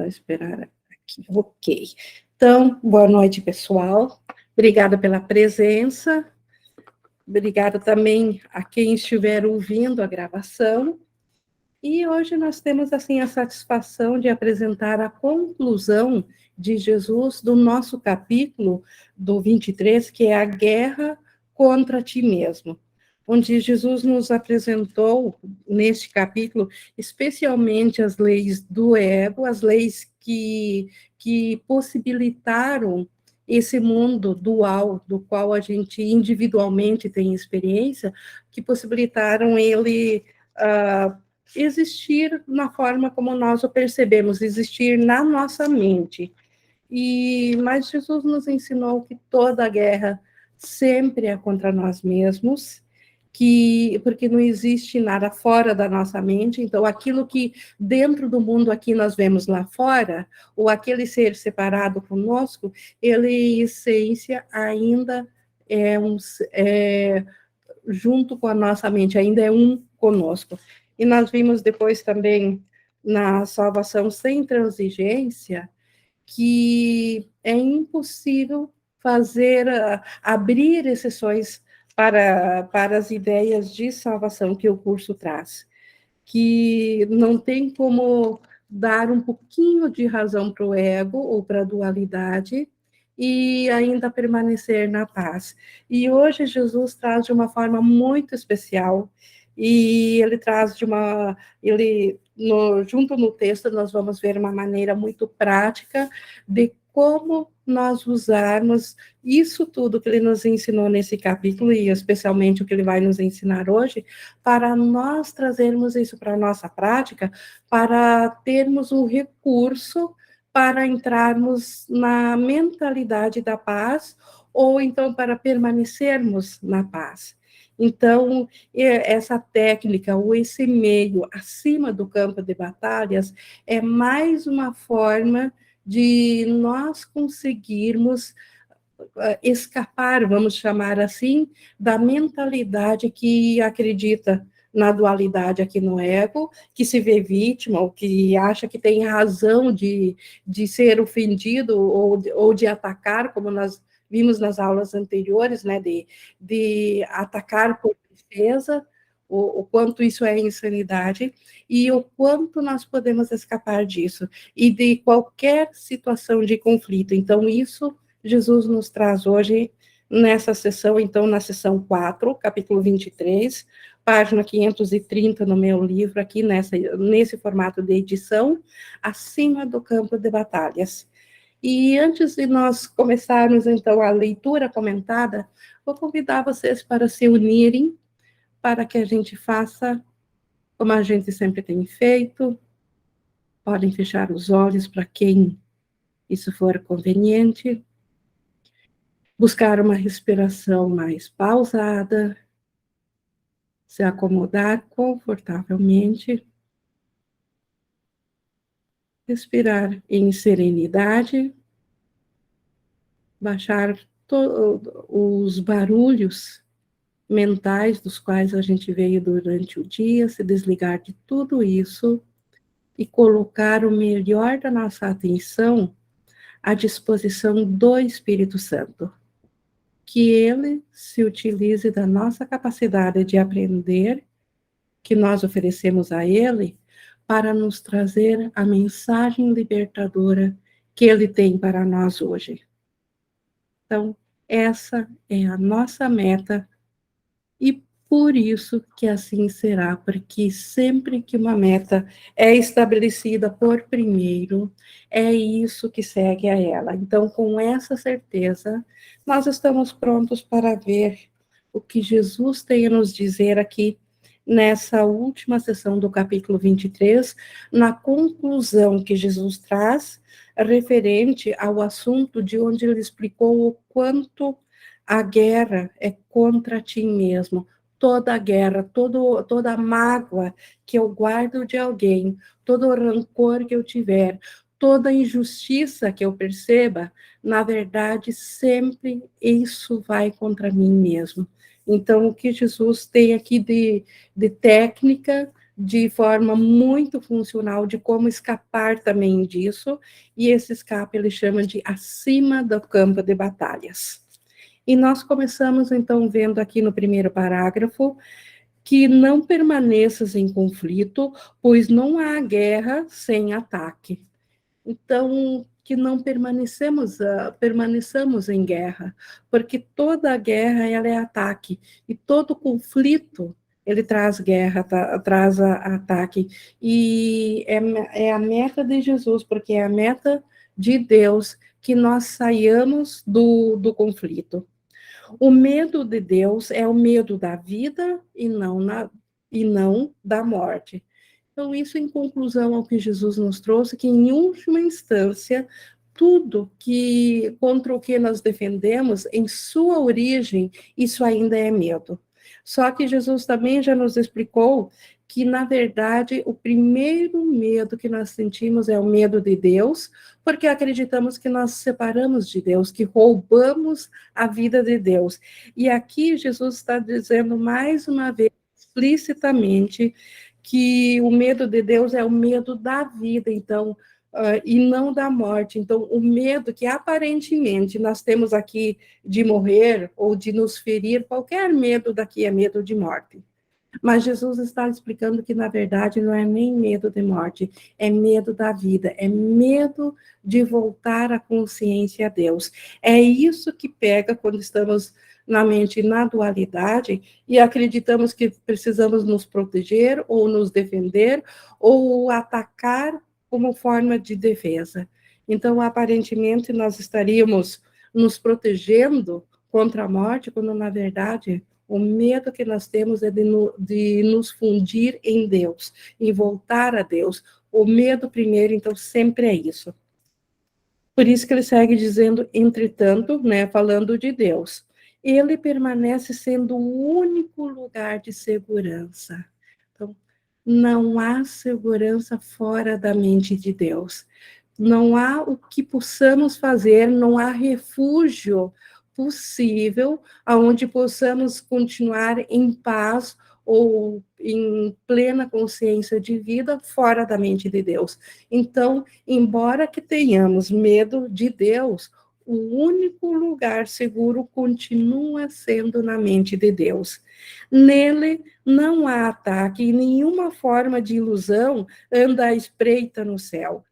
Só esperar aqui. Ok. Então, boa noite, pessoal. Obrigada pela presença. Obrigada também a quem estiver ouvindo a gravação. E hoje nós temos, assim, a satisfação de apresentar a conclusão de Jesus do nosso capítulo do 23, que é a guerra contra ti mesmo, onde Jesus nos apresentou, neste capítulo, especialmente as leis do ego, as leis que possibilitaram esse mundo dual, do qual a gente individualmente tem experiência, que possibilitaram ele existir na forma como nós o percebemos, existir na nossa mente. Mas Jesus nos ensinou que toda guerra sempre é contra nós mesmos, porque não existe nada fora da nossa mente, então aquilo que dentro do mundo aqui nós vemos lá fora, ou aquele ser separado conosco, ele, em essência, ainda é junto com a nossa mente, ainda é um conosco. E nós vimos depois também, na salvação sem transigência, que é impossível abrir exceções para as ideias de salvação que o curso traz, que não tem como dar um pouquinho de razão para o ego ou para a dualidade e ainda permanecer na paz. E hoje Jesus traz de uma forma muito especial, e ele traz junto no texto nós vamos ver uma maneira muito prática de como nós usarmos isso tudo que ele nos ensinou nesse capítulo, e especialmente o que ele vai nos ensinar hoje, para nós trazermos isso para a nossa prática, para termos um recurso para entrarmos na mentalidade da paz, ou então para permanecermos na paz. Então, essa técnica, ou esse meio acima do campo de batalhas, é mais uma forma de nós conseguirmos escapar, vamos chamar assim, da mentalidade que acredita na dualidade aqui no ego, que se vê vítima, ou que acha que tem razão de ser ofendido ou de atacar, como nós vimos nas aulas anteriores, né, de atacar por defesa, o quanto isso é insanidade, e o quanto nós podemos escapar disso, e de qualquer situação de conflito. Então, isso Jesus nos traz hoje nessa sessão, então, na sessão 4, capítulo 23, página 530 no meu livro, aqui nesse formato de edição, acima do campo de batalhas. E antes de nós começarmos, então, a leitura comentada, vou convidar vocês para se unirem, para que a gente faça como a gente sempre tem feito. Podem fechar os olhos para quem isso for conveniente. Buscar uma respiração mais pausada, se acomodar confortavelmente, respirar em serenidade, baixar os barulhos mentais dos quais a gente veio durante o dia, se desligar de tudo isso e colocar o melhor da nossa atenção à disposição do Espírito Santo. Que ele se utilize da nossa capacidade de aprender, que nós oferecemos a ele, para nos trazer a mensagem libertadora que ele tem para nós hoje. Então, essa é a nossa meta, e por isso que assim será, porque sempre que uma meta é estabelecida por primeiro, é isso que segue a ela. Então, com essa certeza, nós estamos prontos para ver o que Jesus tem a nos dizer aqui nessa última sessão do capítulo 23, na conclusão que Jesus traz, referente ao assunto de onde ele explicou o quanto a guerra é contra ti mesmo. Toda a guerra, toda a mágoa que eu guardo de alguém, todo o rancor que eu tiver, toda a injustiça que eu perceba, na verdade, sempre isso vai contra mim mesmo. Então, o que Jesus tem aqui de técnica, de forma muito funcional de como escapar também disso, e esse escape ele chama de acima do campo de batalhas. E nós começamos, então, vendo aqui no primeiro parágrafo, que não permaneças em conflito, pois não há guerra sem ataque. Então, que não permaneçamos em guerra, porque toda guerra ela é ataque, e todo conflito ele traz guerra, traz ataque, e é a meta de Jesus, porque é a meta de Deus que nós saiamos do conflito. O medo de Deus é o medo da vida e não da morte. Então, isso em conclusão ao que Jesus nos trouxe, que em última instância, tudo que contra o que nós defendemos, em sua origem, isso ainda é medo. Só que Jesus também já nos explicou que, na verdade, o primeiro medo que nós sentimos é o medo de Deus, porque acreditamos que nós separamos de Deus, que roubamos a vida de Deus. E aqui Jesus está dizendo mais uma vez, explicitamente, que o medo de Deus é o medo da vida, então, e não da morte. Então, o medo que aparentemente nós temos aqui de morrer ou de nos ferir, qualquer medo daqui é medo de morte. Mas Jesus está explicando que, na verdade, não é nem medo de morte, é medo da vida, é medo de voltar a consciência a Deus. É isso que pega quando estamos na mente na dualidade e acreditamos que precisamos nos proteger ou nos defender ou atacar como forma de defesa. Então, aparentemente, nós estaríamos nos protegendo contra a morte, quando, na verdade, o medo que nós temos é de nos fundir em Deus, em voltar a Deus. O medo primeiro, então, sempre é isso. Por isso que ele segue dizendo, entretanto, né, falando de Deus, ele permanece sendo o único lugar de segurança. Então, não há segurança fora da mente de Deus. Não há o que possamos fazer, não há refúgio possível aonde possamos continuar em paz ou em plena consciência de vida fora da mente de Deus. Então, embora que tenhamos medo de Deus, o único lugar seguro continua sendo na mente de Deus. Nele não há ataque e nenhuma forma de ilusão anda à espreita no céu.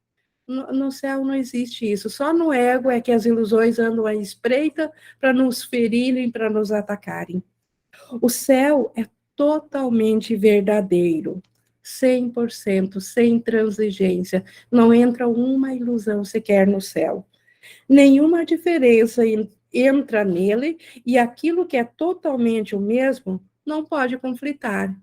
No céu não existe isso, só no ego é que as ilusões andam à espreita para nos ferirem, para nos atacarem. O céu é totalmente verdadeiro, 100%, sem transigência, não entra uma ilusão sequer no céu. Nenhuma diferença entra nele e aquilo que é totalmente o mesmo não pode conflitar.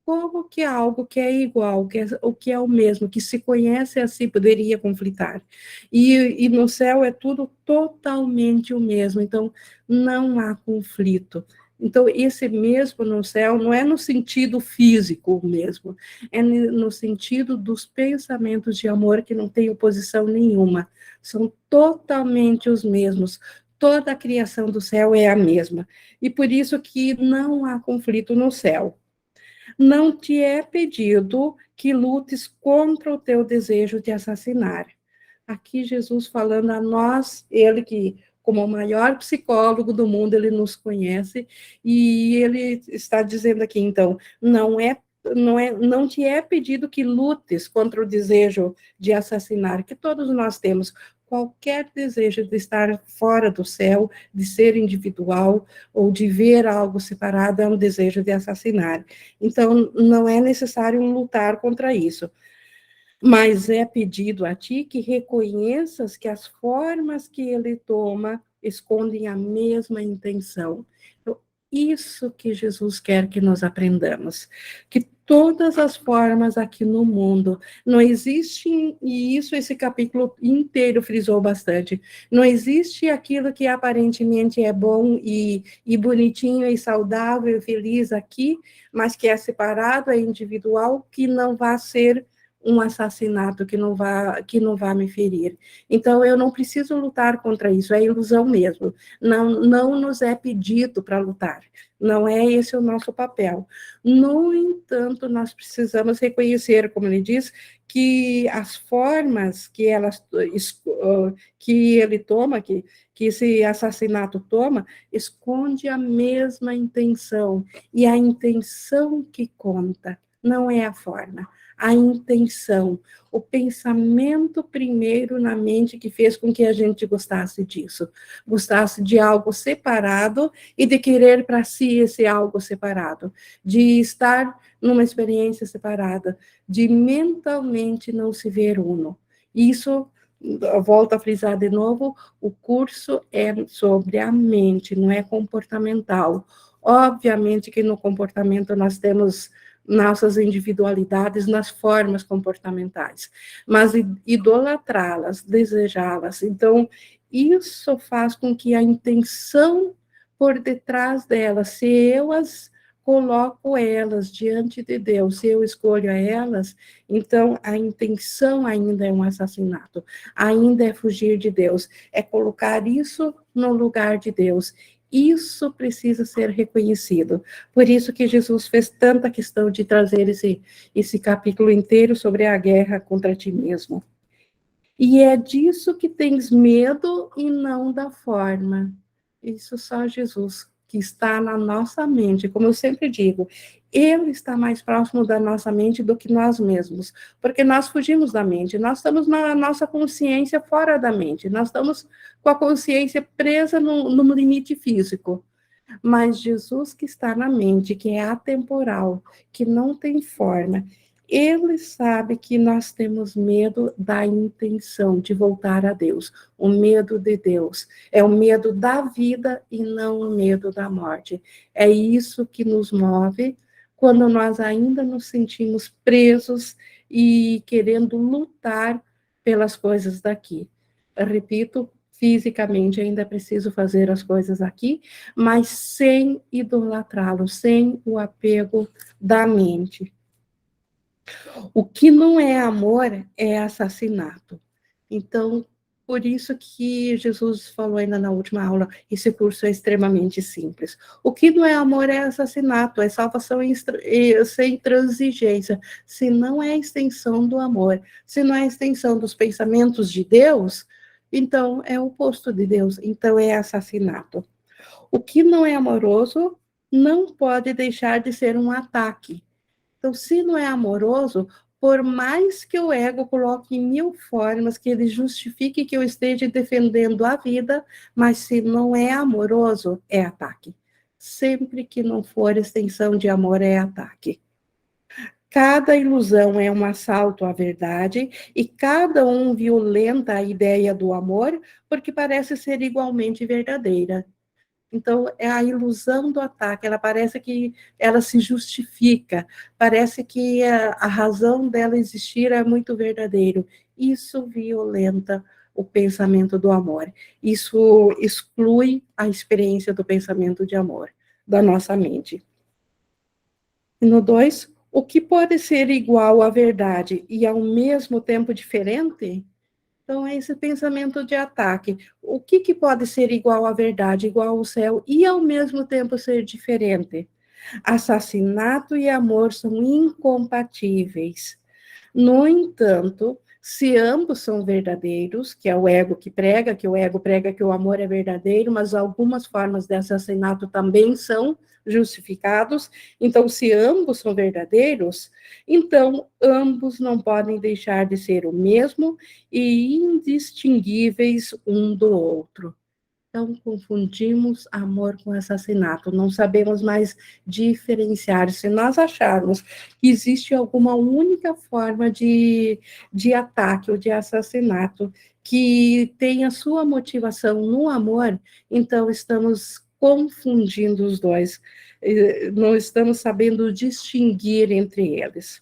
Como que algo que é igual, o que é o mesmo, que se conhece assim, poderia conflitar? E no céu é tudo totalmente o mesmo, então não há conflito. Então, esse mesmo no céu não é no sentido físico mesmo, é no sentido dos pensamentos de amor que não tem oposição nenhuma, são totalmente os mesmos. Toda a criação do céu é a mesma. E por isso que não há conflito no céu. Não te é pedido que lutes contra o teu desejo de assassinar. Aqui Jesus falando a nós, ele que, como o maior psicólogo do mundo, ele nos conhece, e ele está dizendo aqui, então, não te é pedido que lutes contra o desejo de assassinar, que todos nós temos. Qualquer desejo de estar fora do céu, de ser individual, ou de ver algo separado, é um desejo de assassinar. Então, não é necessário lutar contra isso. Mas é pedido a ti que reconheças que as formas que ele toma escondem a mesma intenção. Então, isso que Jesus quer que nós aprendamos, que todas as formas aqui no mundo, não existe, e isso esse capítulo inteiro frisou bastante, não existe aquilo que aparentemente é bom e bonitinho e saudável e feliz aqui, mas que é separado, é individual, que não vai ser um assassinato que não vá me ferir. Então, eu não preciso lutar contra isso, é ilusão mesmo. Não nos é pedido para lutar, não é esse o nosso papel. No entanto, nós precisamos reconhecer, como ele diz, que as formas que ele toma, que esse assassinato toma, esconde a mesma intenção, e a intenção que conta, não é a forma, a intenção, o pensamento primeiro na mente que fez com que a gente gostasse disso, gostasse de algo separado e de querer para si esse algo separado, de estar numa experiência separada, de mentalmente não se ver uno. Isso, eu volto a frisar de novo, o curso é sobre a mente, não é comportamental. Obviamente que no comportamento nós temos nossas individualidades nas formas comportamentais, mas idolatrá-las, desejá-las, então isso faz com que a intenção por detrás delas, se eu as coloco elas diante de Deus, se eu escolho elas, então a intenção ainda é um assassinato, ainda é fugir de Deus, é colocar isso no lugar de Deus. Isso precisa ser reconhecido. Por isso que Jesus fez tanta questão de trazer esse capítulo inteiro sobre a guerra contra ti mesmo. E é disso que tens medo e não da forma. Isso só Jesus, que está na nossa mente. Como eu sempre digo, ele está mais próximo da nossa mente do que nós mesmos, porque nós fugimos da mente, nós estamos na nossa consciência fora da mente, nós estamos com a consciência presa no limite físico. Mas Jesus que está na mente, que é atemporal, que não tem forma, ele sabe que nós temos medo da intenção de voltar a Deus, o medo de Deus. É o medo da vida e não o medo da morte. É isso que nos move quando nós ainda nos sentimos presos e querendo lutar pelas coisas daqui. Eu repito, fisicamente ainda é preciso fazer as coisas aqui, mas sem idolatrá-lo, sem o apego da mente. O que não é amor é assassinato. Então, por isso que Jesus falou ainda na última aula, esse curso é extremamente simples. O que não é amor é assassinato, é salvação sem transigência. Se não é a extensão do amor, se não é a extensão dos pensamentos de Deus, então é o oposto de Deus, então é assassinato. O que não é amoroso não pode deixar de ser um ataque. Então, se não é amoroso, por mais que o ego coloque em mil formas, que ele justifique que eu esteja defendendo a vida, mas se não é amoroso, é ataque. Sempre que não for extensão de amor, é ataque. Cada ilusão é um assalto à verdade e cada um violenta a ideia do amor, porque parece ser igualmente verdadeira. Então, é a ilusão do ataque, ela parece que ela se justifica, parece que a razão dela existir é muito verdadeiro. Isso violenta o pensamento do amor. Isso exclui a experiência do pensamento de amor da nossa mente. E no 2, o que pode ser igual à verdade e ao mesmo tempo diferente? Então, é esse pensamento de ataque. O que pode ser igual à verdade, igual ao céu, e ao mesmo tempo ser diferente? Assassinato e amor são incompatíveis. No entanto, se ambos são verdadeiros, que é o ego que o ego prega que o amor é verdadeiro, mas algumas formas de assassinato também são justificados, então se ambos são verdadeiros, então ambos não podem deixar de ser o mesmo e indistinguíveis um do outro. Então, confundimos amor com assassinato, não sabemos mais diferenciar. Se nós acharmos que existe alguma única forma de ataque ou de assassinato que tem a sua motivação no amor, então estamos confundindo os dois, não estamos sabendo distinguir entre eles.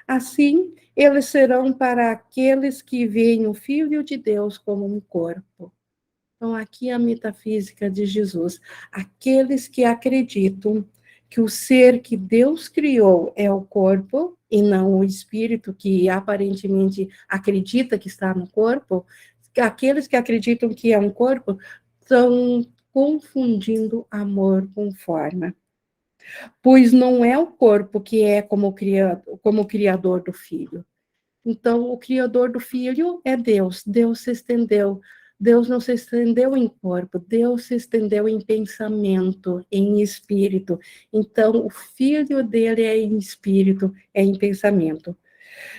Assim, eles serão para aqueles que veem o Filho de Deus como um corpo. Então, aqui a metafísica de Jesus. Aqueles que acreditam que o ser que Deus criou é o corpo, e não o espírito que aparentemente acredita que está no corpo, aqueles que acreditam que é um corpo estão confundindo amor com forma. Pois não é o corpo que é como o criador do filho. Então, o criador do filho é Deus. Deus se estendeu. Deus não se estendeu em corpo, Deus se estendeu em pensamento, em espírito. Então, o filho dele é em espírito, é em pensamento.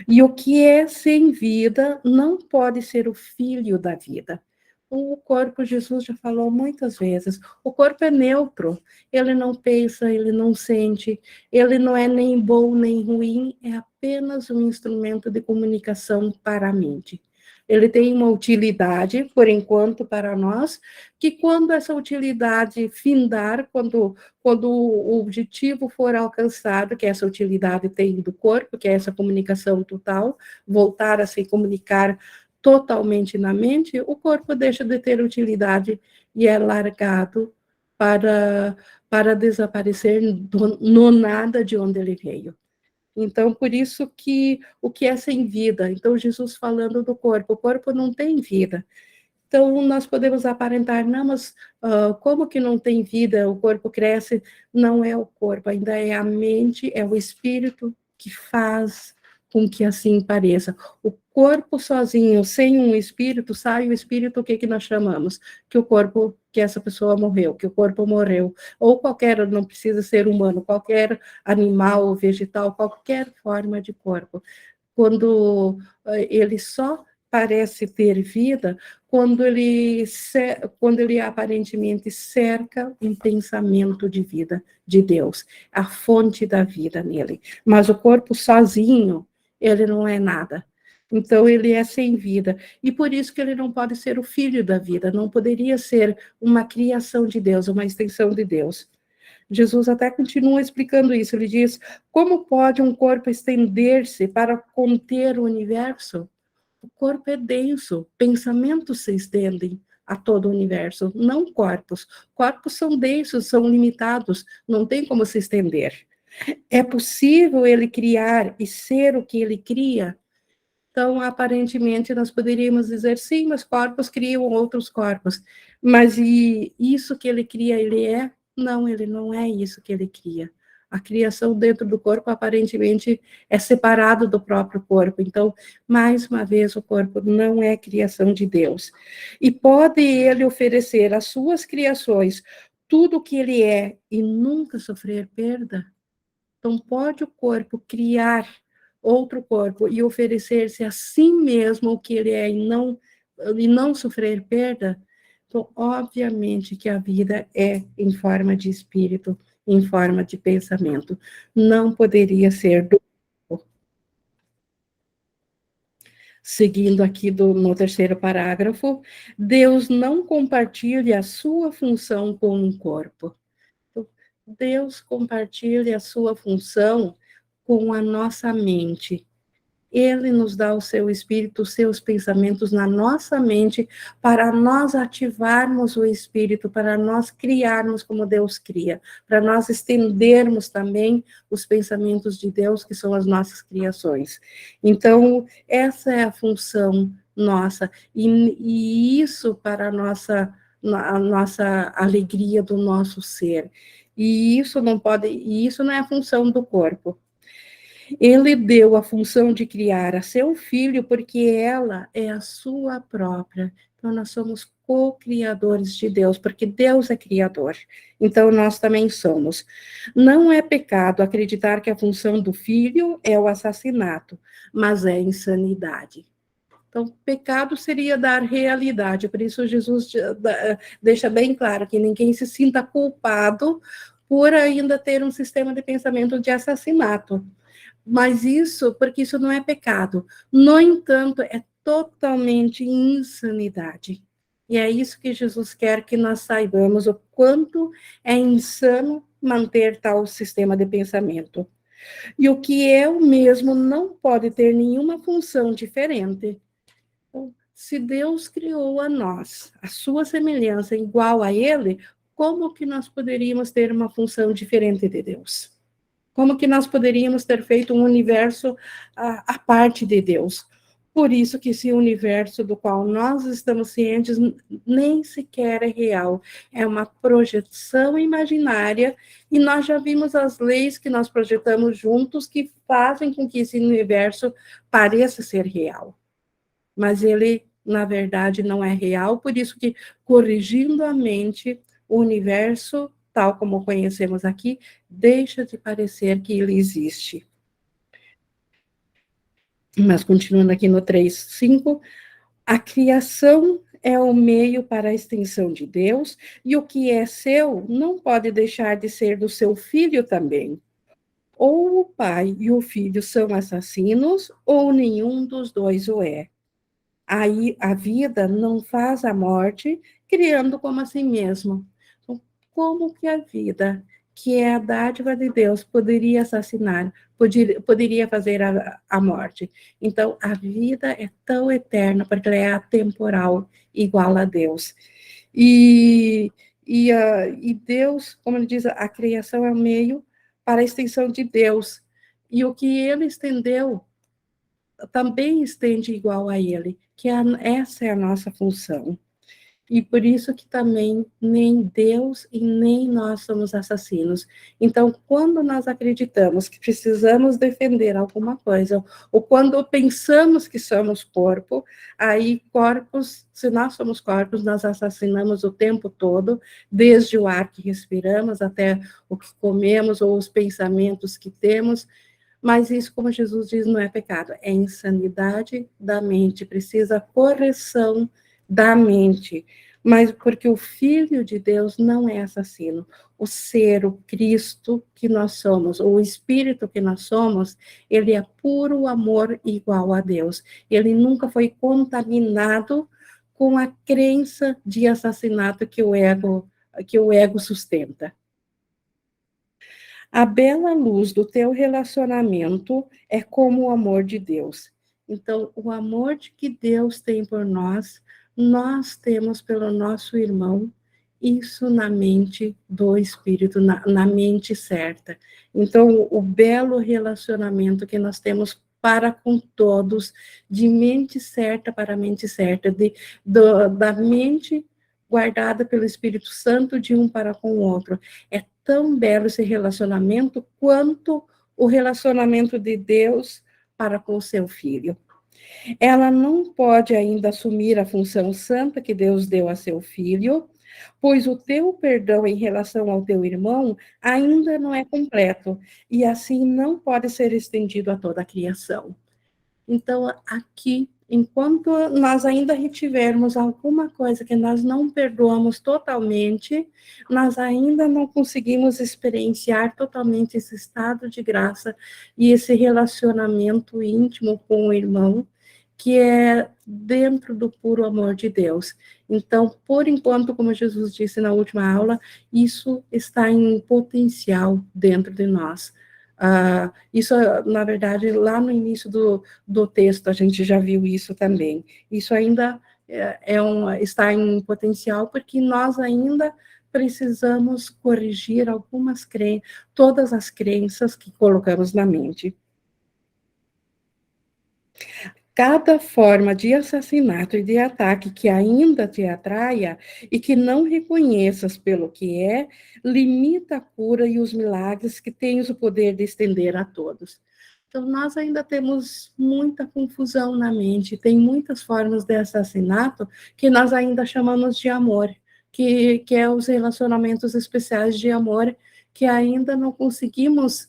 E o que é sem vida não pode ser o filho da vida. O corpo, Jesus já falou muitas vezes, o corpo é neutro, ele não pensa, ele não sente, ele não é nem bom nem ruim, é apenas um instrumento de comunicação para a mente. Ele tem uma utilidade, por enquanto, para nós, que quando essa utilidade findar, quando o objetivo for alcançado, que essa utilidade tem do corpo, que é essa comunicação total, voltar a se comunicar totalmente na mente, o corpo deixa de ter utilidade e é largado para desaparecer no nada de onde ele veio. Então, por isso que o que é sem vida? Então, Jesus falando do corpo, o corpo não tem vida. Então, nós podemos aparentar, não, mas como que não tem vida, o corpo cresce? Não é o corpo, ainda é a mente, é o espírito que faz com que assim pareça. O corpo sozinho, sem um espírito, sai o espírito, o que nós chamamos? Que o corpo, que essa pessoa morreu, que o corpo morreu. Ou qualquer, não precisa ser humano, qualquer animal, vegetal, qualquer forma de corpo. Quando ele só parece ter vida, quando ele aparentemente cerca um pensamento de vida de Deus, a fonte da vida nele. Mas o corpo sozinho, ele não é nada. Então, ele é sem vida. E por isso que ele não pode ser o filho da vida, não poderia ser uma criação de Deus, uma extensão de Deus. Jesus até continua explicando isso. Ele diz: como pode um corpo estender-se para conter o universo? O corpo é denso, pensamentos se estendem a todo o universo, não corpos. Corpos são densos, são limitados, não tem como se estender. É possível ele criar e ser o que ele cria? Então, aparentemente, nós poderíamos dizer, sim, mas corpos criam outros corpos. Mas e isso que ele cria, ele é? Não, ele não é isso que ele cria. A criação dentro do corpo, aparentemente, é separado do próprio corpo. Então, mais uma vez, o corpo não é criação de Deus. E pode ele oferecer às suas criações tudo o que ele é e nunca sofrer perda? Então, pode o corpo criar outro corpo e oferecer-se a si mesmo o que ele é e não sofrer perda? Então, obviamente que a vida é em forma de espírito, em forma de pensamento. Não poderia ser do corpo. Seguindo aqui no terceiro parágrafo, Deus não compartilha a sua função com um corpo. Deus compartilha a sua função com a nossa mente. Ele nos dá o seu espírito, os seus pensamentos na nossa mente, para nós ativarmos o espírito, para nós criarmos como Deus cria, para nós estendermos também os pensamentos de Deus, que são as nossas criações. Então, essa é a função nossa, e isso para a nossa alegria do nosso ser. E isso não é a função do corpo. Ele deu a função de criar a seu filho porque ela é a sua própria. Então, nós somos co-criadores de Deus, porque Deus é criador. Então, nós também somos. Não é pecado acreditar que a função do filho é o assassinato, mas é insanidade. Então, pecado seria dar realidade, por isso Jesus deixa bem claro que ninguém se sinta culpado por ainda ter um sistema de pensamento de assassinato. Mas isso, porque isso não é pecado. No entanto, é totalmente insanidade. E é isso que Jesus quer que nós saibamos, o quanto é insano manter tal sistema de pensamento. E o que é o mesmo não pode ter nenhuma função diferente. Então, se Deus criou a nós, a sua semelhança igual a Ele, como que nós poderíamos ter uma função diferente de Deus? Como que nós poderíamos ter feito um universo à parte de Deus? Por isso que esse universo do qual nós estamos cientes nem sequer é real, é uma projeção imaginária, e nós já vimos as leis que nós projetamos juntos que fazem com que esse universo pareça ser real. Mas ele, na verdade, não é real, por isso que, corrigindo a mente, o universo, tal como conhecemos aqui, deixa de parecer que ele existe. Mas continuando aqui no 3:5, a criação é o meio para a extensão de Deus, e o que é seu não pode deixar de ser do seu filho também. Ou o pai e o filho são assassinos, ou nenhum dos dois o é. Aí a vida não faz a morte, criando como a si mesmo. Então, como que a vida, que é a dádiva de Deus, poderia assassinar, poderia fazer a morte? Então, a vida é tão eterna, porque ela é atemporal, igual a Deus. E Deus, como ele diz, a criação é o meio para a extensão de Deus. E o que ele estendeu também estende igual a ele, que essa é a nossa função. E por isso que também nem Deus e nem nós somos assassinos. Então, quando nós acreditamos que precisamos defender alguma coisa, ou quando pensamos que somos corpo, aí corpos, se nós somos corpos, nós assassinamos o tempo todo, desde o ar que respiramos até o que comemos ou os pensamentos que temos. Mas isso, como Jesus diz, não é pecado, é insanidade da mente, precisa correção da mente. Mas porque o Filho de Deus não é assassino. O ser, o Cristo que nós somos, o Espírito que nós somos, ele é puro amor igual a Deus. Ele nunca foi contaminado com a crença de assassinato que o ego sustenta. A bela luz do teu relacionamento é como o amor de Deus. Então, o amor que Deus tem por nós, nós temos pelo nosso irmão, isso na mente do Espírito, na mente certa. Então, o belo relacionamento que nós temos para com todos, de mente certa para mente certa, da mente guardada pelo Espírito Santo de um para com o outro. É tão belo esse relacionamento quanto o relacionamento de Deus para com o seu filho. Ela não pode ainda assumir a função santa que Deus deu a seu filho, pois o teu perdão em relação ao teu irmão ainda não é completo, e assim não pode ser estendido a toda a criação. Então, aqui, enquanto nós ainda retivermos alguma coisa que nós não perdoamos totalmente, nós ainda não conseguimos experienciar totalmente esse estado de graça e esse relacionamento íntimo com o irmão, que é dentro do puro amor de Deus. Então, por enquanto, como Jesus disse na última aula, isso está em potencial dentro de nós. Isso, na verdade, lá no início do texto, a gente já viu isso também. Isso ainda está em potencial, porque nós ainda precisamos corrigir todas as crenças que colocamos na mente. Cada forma de assassinato e de ataque que ainda te atraia e que não reconheças pelo que é, limita a cura e os milagres que tens o poder de estender a todos. Então, nós ainda temos muita confusão na mente, tem muitas formas de assassinato que nós ainda chamamos de amor, que é os relacionamentos especiais de amor, que ainda não conseguimos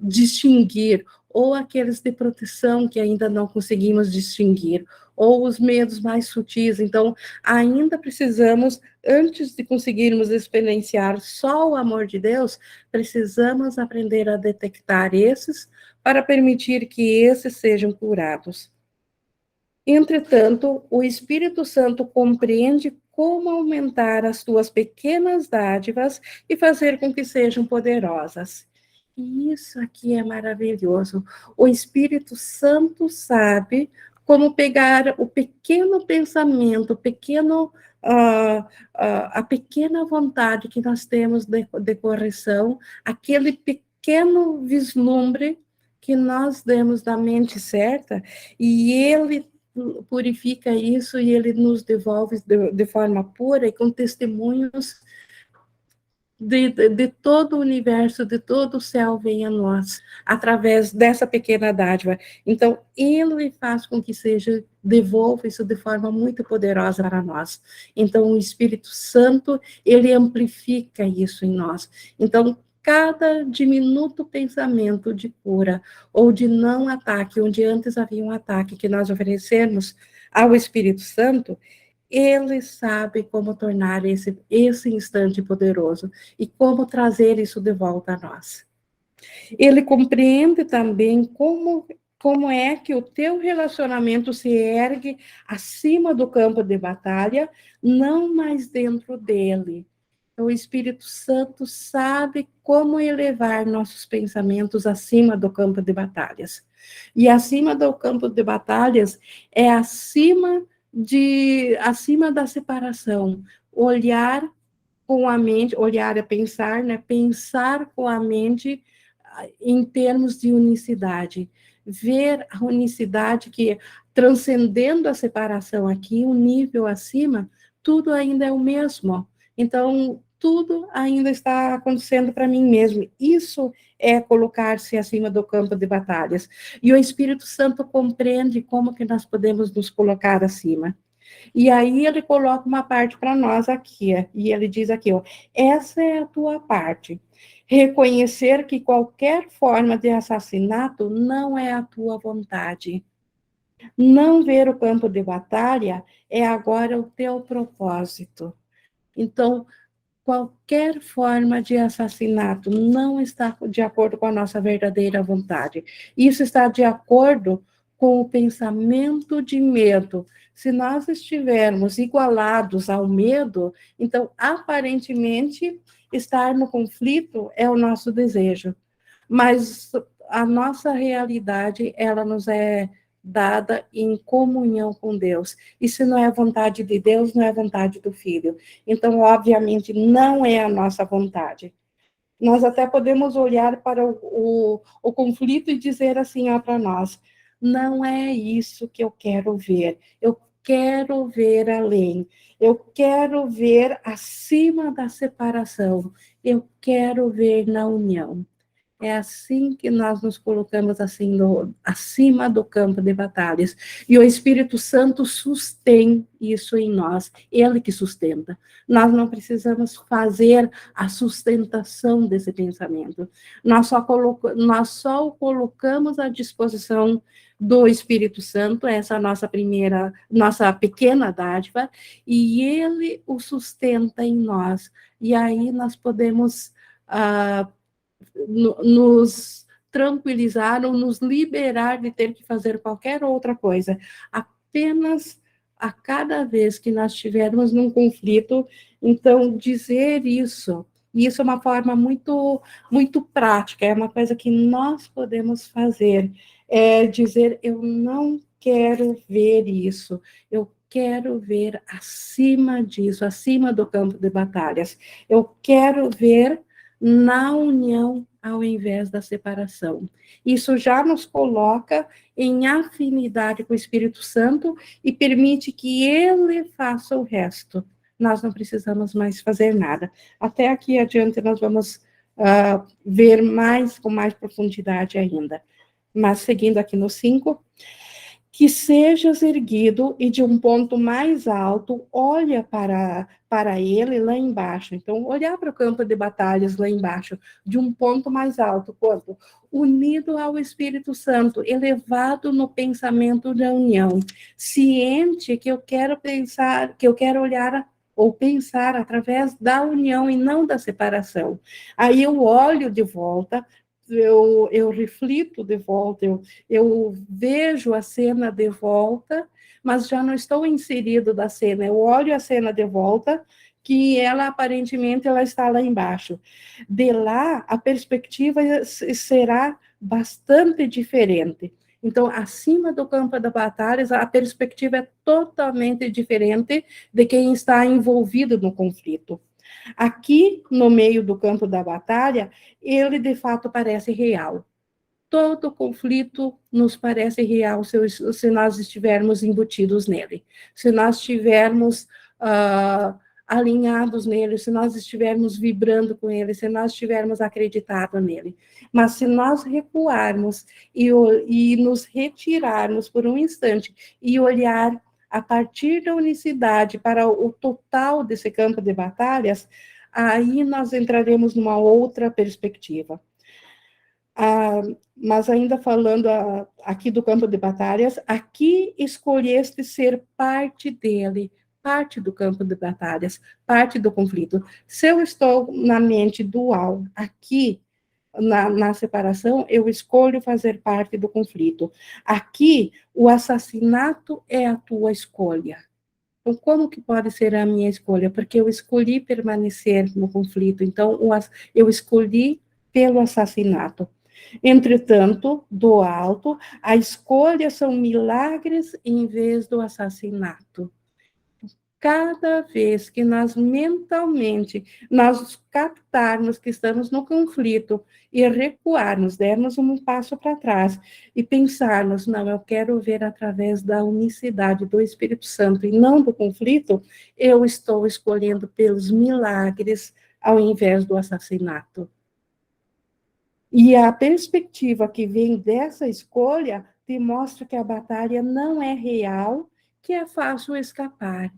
distinguir, ou aqueles de proteção que ainda não conseguimos distinguir, ou os medos mais sutis. Então, ainda precisamos, antes de conseguirmos experienciar só o amor de Deus, precisamos aprender a detectar esses, para permitir que esses sejam curados. Entretanto, o Espírito Santo compreende como aumentar as tuas pequenas dádivas e fazer com que sejam poderosas. E isso aqui é maravilhoso. O Espírito Santo sabe como pegar o pequeno pensamento, a pequena vontade que nós temos de correção, aquele pequeno vislumbre que nós demos da mente certa, e ele purifica isso e ele nos devolve de forma pura e com testemunhos de todo o universo, de todo o céu vem a nós, através dessa pequena dádiva. Então, ele faz com que seja, devolva isso de forma muito poderosa para nós. Então, o Espírito Santo, ele amplifica isso em nós. Então, cada diminuto pensamento de cura ou de não ataque, onde antes havia um ataque que nós oferecemos ao Espírito Santo, ele sabe como tornar esse instante poderoso e como trazer isso de volta a nós. Ele compreende também como é que o teu relacionamento se ergue acima do campo de batalha, não mais dentro dele. O Espírito Santo sabe como elevar nossos pensamentos acima do campo de batalhas. E acima do campo de batalhas é acima da separação, olhar com a mente, olhar é pensar, né? Pensar com a mente em termos de unicidade, ver a unicidade que, transcendendo a separação aqui, um nível acima, tudo ainda é o mesmo. Então, tudo ainda está acontecendo para mim mesmo. Isso é colocar-se acima do campo de batalhas. E o Espírito Santo compreende como que nós podemos nos colocar acima. E aí ele coloca uma parte para nós aqui, e ele diz aqui, ó, essa é a tua parte. Reconhecer que qualquer forma de assassinato não é a tua vontade. Não ver o campo de batalha é agora o teu propósito. Então, qualquer forma de assassinato não está de acordo com a nossa verdadeira vontade. Isso está de acordo com o pensamento de medo. Se nós estivermos igualados ao medo, então, aparentemente, estar no conflito é o nosso desejo. Mas a nossa realidade, ela nos é dada em comunhão com Deus. E se não é a vontade de Deus, não é a vontade do Filho. Então, obviamente, não é a nossa vontade. Nós até podemos olhar para o conflito e dizer assim para nós, não é isso que eu quero ver. Eu quero ver além. Eu quero ver acima da separação. Eu quero ver na união. É assim que nós nos colocamos assim acima do campo de batalhas. E o Espírito Santo sustém isso em nós, ele que sustenta. Nós não precisamos fazer a sustentação desse pensamento. Nós só o colocamos à disposição do Espírito Santo, essa é a nossa pequena dádiva, e ele o sustenta em nós. E aí nós podemos nos tranquilizar ou nos liberar de ter que fazer qualquer outra coisa. Apenas a cada vez que nós estivermos num conflito, então dizer isso. E isso é uma forma muito, muito prática, é uma coisa que nós podemos fazer, é dizer, eu não quero ver isso, eu quero ver acima disso, acima do campo de batalhas. Eu quero ver na união ao invés da separação. Isso já nos coloca em afinidade com o Espírito Santo e permite que ele faça o resto. Nós não precisamos mais fazer nada. Até aqui adiante nós vamos ver mais, com mais profundidade ainda. Mas seguindo aqui no 5, que sejas erguido e de um ponto mais alto, olha para ele lá embaixo. Então, olhar para o campo de batalhas lá embaixo, de um ponto mais alto, quanto? Unido ao Espírito Santo, elevado no pensamento da união, ciente que eu quero pensar, que eu quero olhar ou pensar através da união e não da separação. Aí eu olho de volta, eu reflito de volta, eu vejo a cena de volta, mas já não estou inserido da cena. Eu olho a cena de volta, que ela aparentemente ela está lá embaixo. De lá, a perspectiva será bastante diferente. Então, acima do campo da batalha, a perspectiva é totalmente diferente de quem está envolvido no conflito. Aqui, no meio do campo da batalha, ele de fato parece real. Todo conflito nos parece real se nós estivermos embutidos nele, se nós estivermos alinhados nele, se nós estivermos vibrando com ele, se nós estivermos acreditado nele. Mas se nós recuarmos e nos retirarmos por um instante e olhar a partir da unicidade para o total desse campo de batalhas, aí nós entraremos numa outra perspectiva. Mas ainda falando aqui do campo de batalhas, aqui escolheste ser parte dele, parte do campo de batalhas, parte do conflito. Se eu estou na mente dual, aqui, na separação, eu escolho fazer parte do conflito. Aqui, o assassinato é a tua escolha. Então, como que pode ser a minha escolha? Porque eu escolhi permanecer no conflito, então eu escolhi pelo assassinato. Entretanto, do alto, a escolha são milagres em vez do assassinato. Cada vez que nós mentalmente, nós captarmos que estamos no conflito e recuarmos, dermos um passo para trás e pensarmos, não, eu quero ver através da unicidade do Espírito Santo e não do conflito, eu estou escolhendo pelos milagres ao invés do assassinato. E a perspectiva que vem dessa escolha te mostra que a batalha não é real, que é fácil escapar.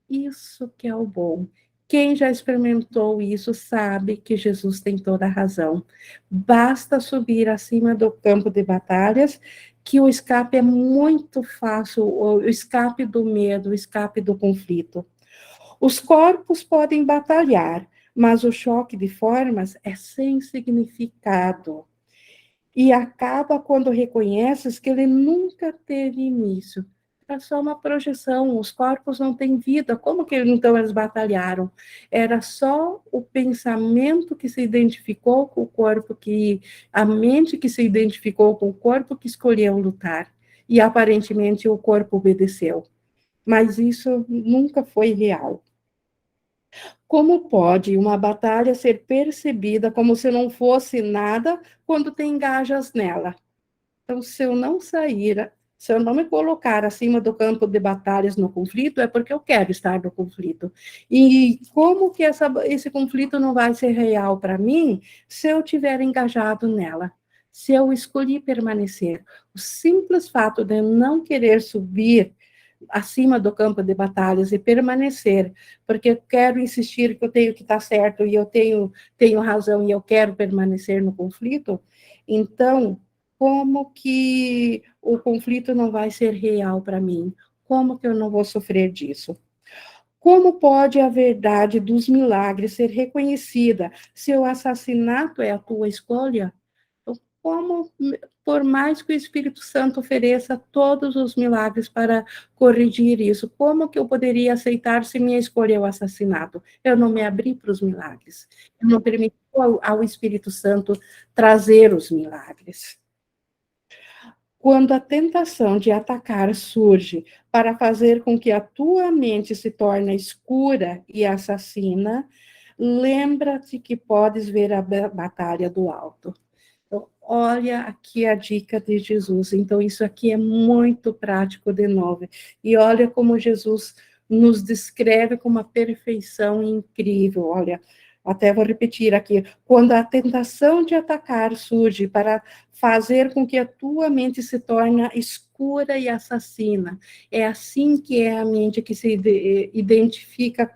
Isso que é o bom. Quem já experimentou isso sabe que Jesus tem toda a razão. Basta subir acima do campo de batalhas, que o escape é muito fácil, o escape do medo, o escape do conflito. Os corpos podem batalhar, mas o choque de formas é sem significado. E acaba quando reconheces que ele nunca teve início. É só uma projeção, os corpos não têm vida. Como que então eles batalharam? Era só o pensamento que se identificou com o corpo, a mente que se identificou com o corpo que escolheu lutar. E aparentemente o corpo obedeceu. Mas isso nunca foi real. Como pode uma batalha ser percebida como se não fosse nada quando te engajas nela? Então, se eu não sair, se eu não me colocar acima do campo de batalhas no conflito, é porque eu quero estar no conflito. E como que esse conflito não vai ser real para mim se eu tiver engajado nela? Se eu escolhi permanecer. O simples fato de eu não querer subir acima do campo de batalhas e permanecer, porque eu quero insistir que eu tenho que estar certo e eu tenho razão e eu quero permanecer no conflito, então, como que o conflito não vai ser real para mim? Como que eu não vou sofrer disso? Como pode a verdade dos milagres ser reconhecida se o assassinato é a tua escolha? Como, por mais que o Espírito Santo ofereça todos os milagres para corrigir isso, como que eu poderia aceitar se minha escolha é o assassinato? Eu não me abri para os milagres, eu não permiti ao Espírito Santo trazer os milagres. Quando a tentação de atacar surge para fazer com que a tua mente se torne escura e assassina, lembra-te que podes ver a batalha do alto. Então, olha aqui a dica de Jesus. Então, isso aqui é muito prático de novo. E olha como Jesus nos descreve com uma perfeição incrível. Olha, até vou repetir aqui. Quando a tentação de atacar surge para fazer com que a tua mente se torne escura e assassina, é assim que é a mente que se identifica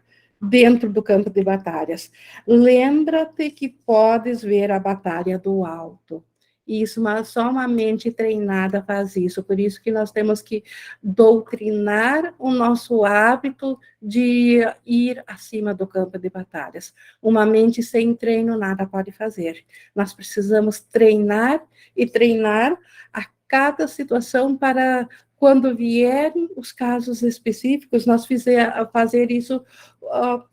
dentro do campo de batalhas. Lembra-te que podes ver a batalha do alto. Isso, mas só uma mente treinada faz isso. Por isso que nós temos que doutrinar o nosso hábito de ir acima do campo de batalhas. Uma mente sem treino nada pode fazer. Nós precisamos treinar e treinar a cada situação para quando vierem os casos específicos, nós fazer isso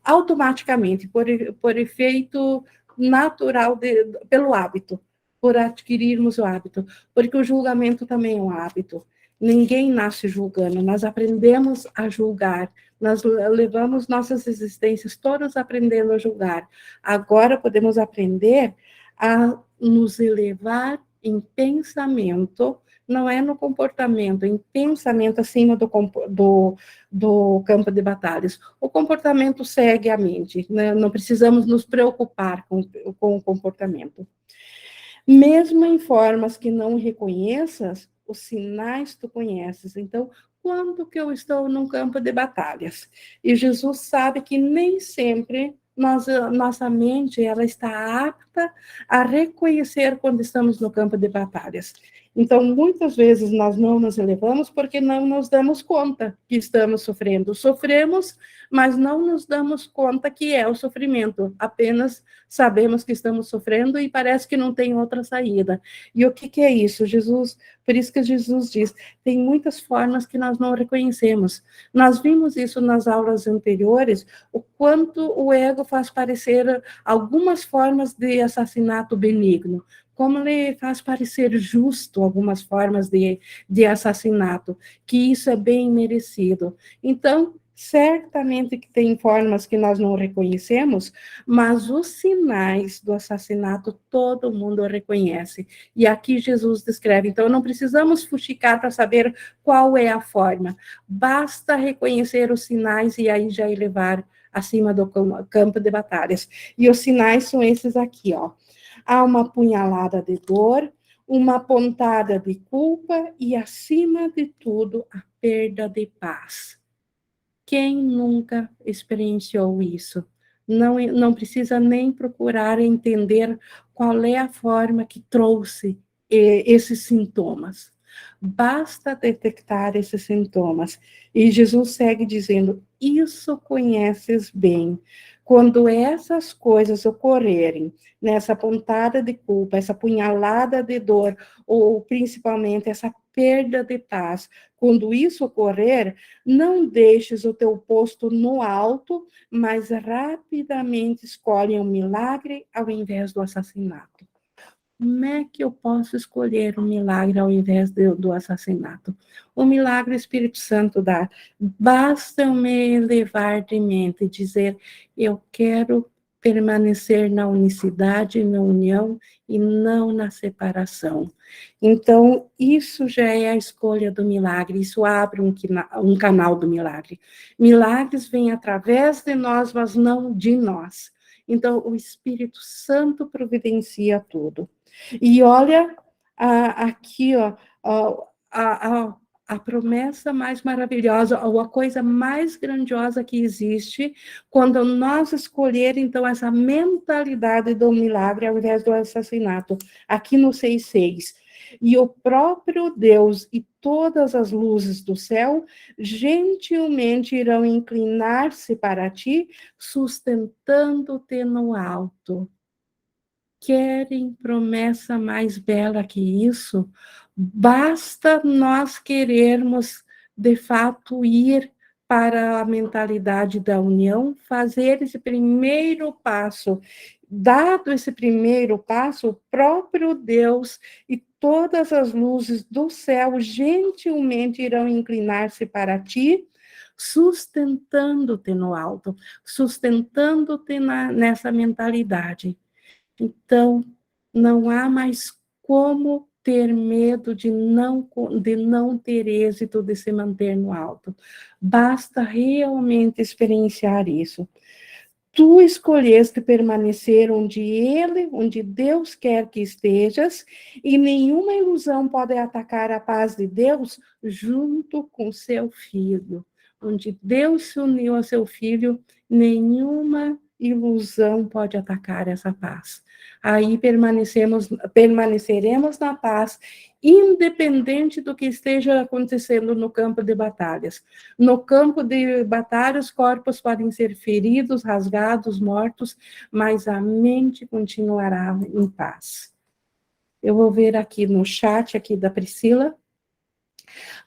automaticamente, por efeito natural, pelo hábito. por adquirirmos o hábito, porque o julgamento também é um hábito. Ninguém nasce julgando, nós aprendemos a julgar, nós levamos nossas existências todas aprendendo a julgar. Agora podemos aprender a nos elevar em pensamento, não é no comportamento, em pensamento acima do campo de batalhas. O comportamento segue a mente, né? Não precisamos nos preocupar com o comportamento. Mesmo em formas que não reconheças, os sinais tu conheces. Então, quando que eu estou num campo de batalhas? E Jesus sabe que nem sempre nossa mente ela está apta a reconhecer quando estamos no campo de batalhas. Então, muitas vezes nós não nos elevamos porque não nos damos conta que estamos sofrendo. Sofremos, mas não nos damos conta que é o sofrimento. Apenas sabemos que estamos sofrendo e parece que não tem outra saída. E o que é isso? Por isso que Jesus diz, tem muitas formas que nós não reconhecemos. Nós vimos isso nas aulas anteriores, o quanto o ego faz parecer algumas formas de assassinato benigno, como ele faz parecer justo algumas formas de assassinato, que isso é bem merecido. Então, certamente que tem formas que nós não reconhecemos, mas os sinais do assassinato todo mundo reconhece. E aqui Jesus descreve. Então, não precisamos fuxicar para saber qual é a forma. Basta reconhecer os sinais e aí já elevar acima do campo de batalhas. E os sinais são esses aqui, ó. Há uma punhalada de dor, uma pontada de culpa e, acima de tudo, a perda de paz. Quem nunca experienciou isso? Não precisa nem procurar entender qual é a forma que trouxe esses sintomas. Basta detectar esses sintomas. E Jesus segue dizendo: isso conheces bem. Quando essas coisas ocorrerem, nessa pontada de culpa, essa punhalada de dor, ou principalmente essa perda de paz, quando isso ocorrer, não deixes o teu posto no alto, mas rapidamente escolhe um milagre ao invés do assassinato. Como é que eu posso escolher um milagre ao invés do assassinato? O milagre o Espírito Santo dá. Basta eu me elevar de mente e dizer, eu quero permanecer na unicidade, na união e não na separação. Então, isso já é a escolha do milagre, isso abre um canal do milagre. Milagres vêm através de nós, mas não de nós. Então, o Espírito Santo providencia tudo. E olha aqui, ó, a promessa mais maravilhosa, ou a coisa mais grandiosa que existe, quando nós escolher, então, essa mentalidade do milagre ao invés do assassinato, aqui no 6,6. E o próprio Deus e todas as luzes do céu gentilmente irão inclinar-se para ti, sustentando-te no alto. Querem promessa mais bela que isso? Basta nós querermos, de fato, ir para a mentalidade da união, fazer esse primeiro passo. Dado esse primeiro passo, o próprio Deus e todas as luzes do céu gentilmente irão inclinar-se para ti, sustentando-te no alto, sustentando-te nessa mentalidade. Então, não há mais como ter medo de não ter êxito, de se manter no alto. Basta realmente experienciar isso. Tu escolheste permanecer onde Deus quer que estejas, e nenhuma ilusão pode atacar a paz de Deus junto com seu filho. Onde Deus se uniu a seu filho, nenhuma ilusão pode atacar essa paz. Aí permaneceremos na paz, independente do que esteja acontecendo no campo de batalhas. No campo de batalha, os corpos podem ser feridos, rasgados, mortos, mas a mente continuará em paz. Eu vou ver aqui no chat aqui da Priscila.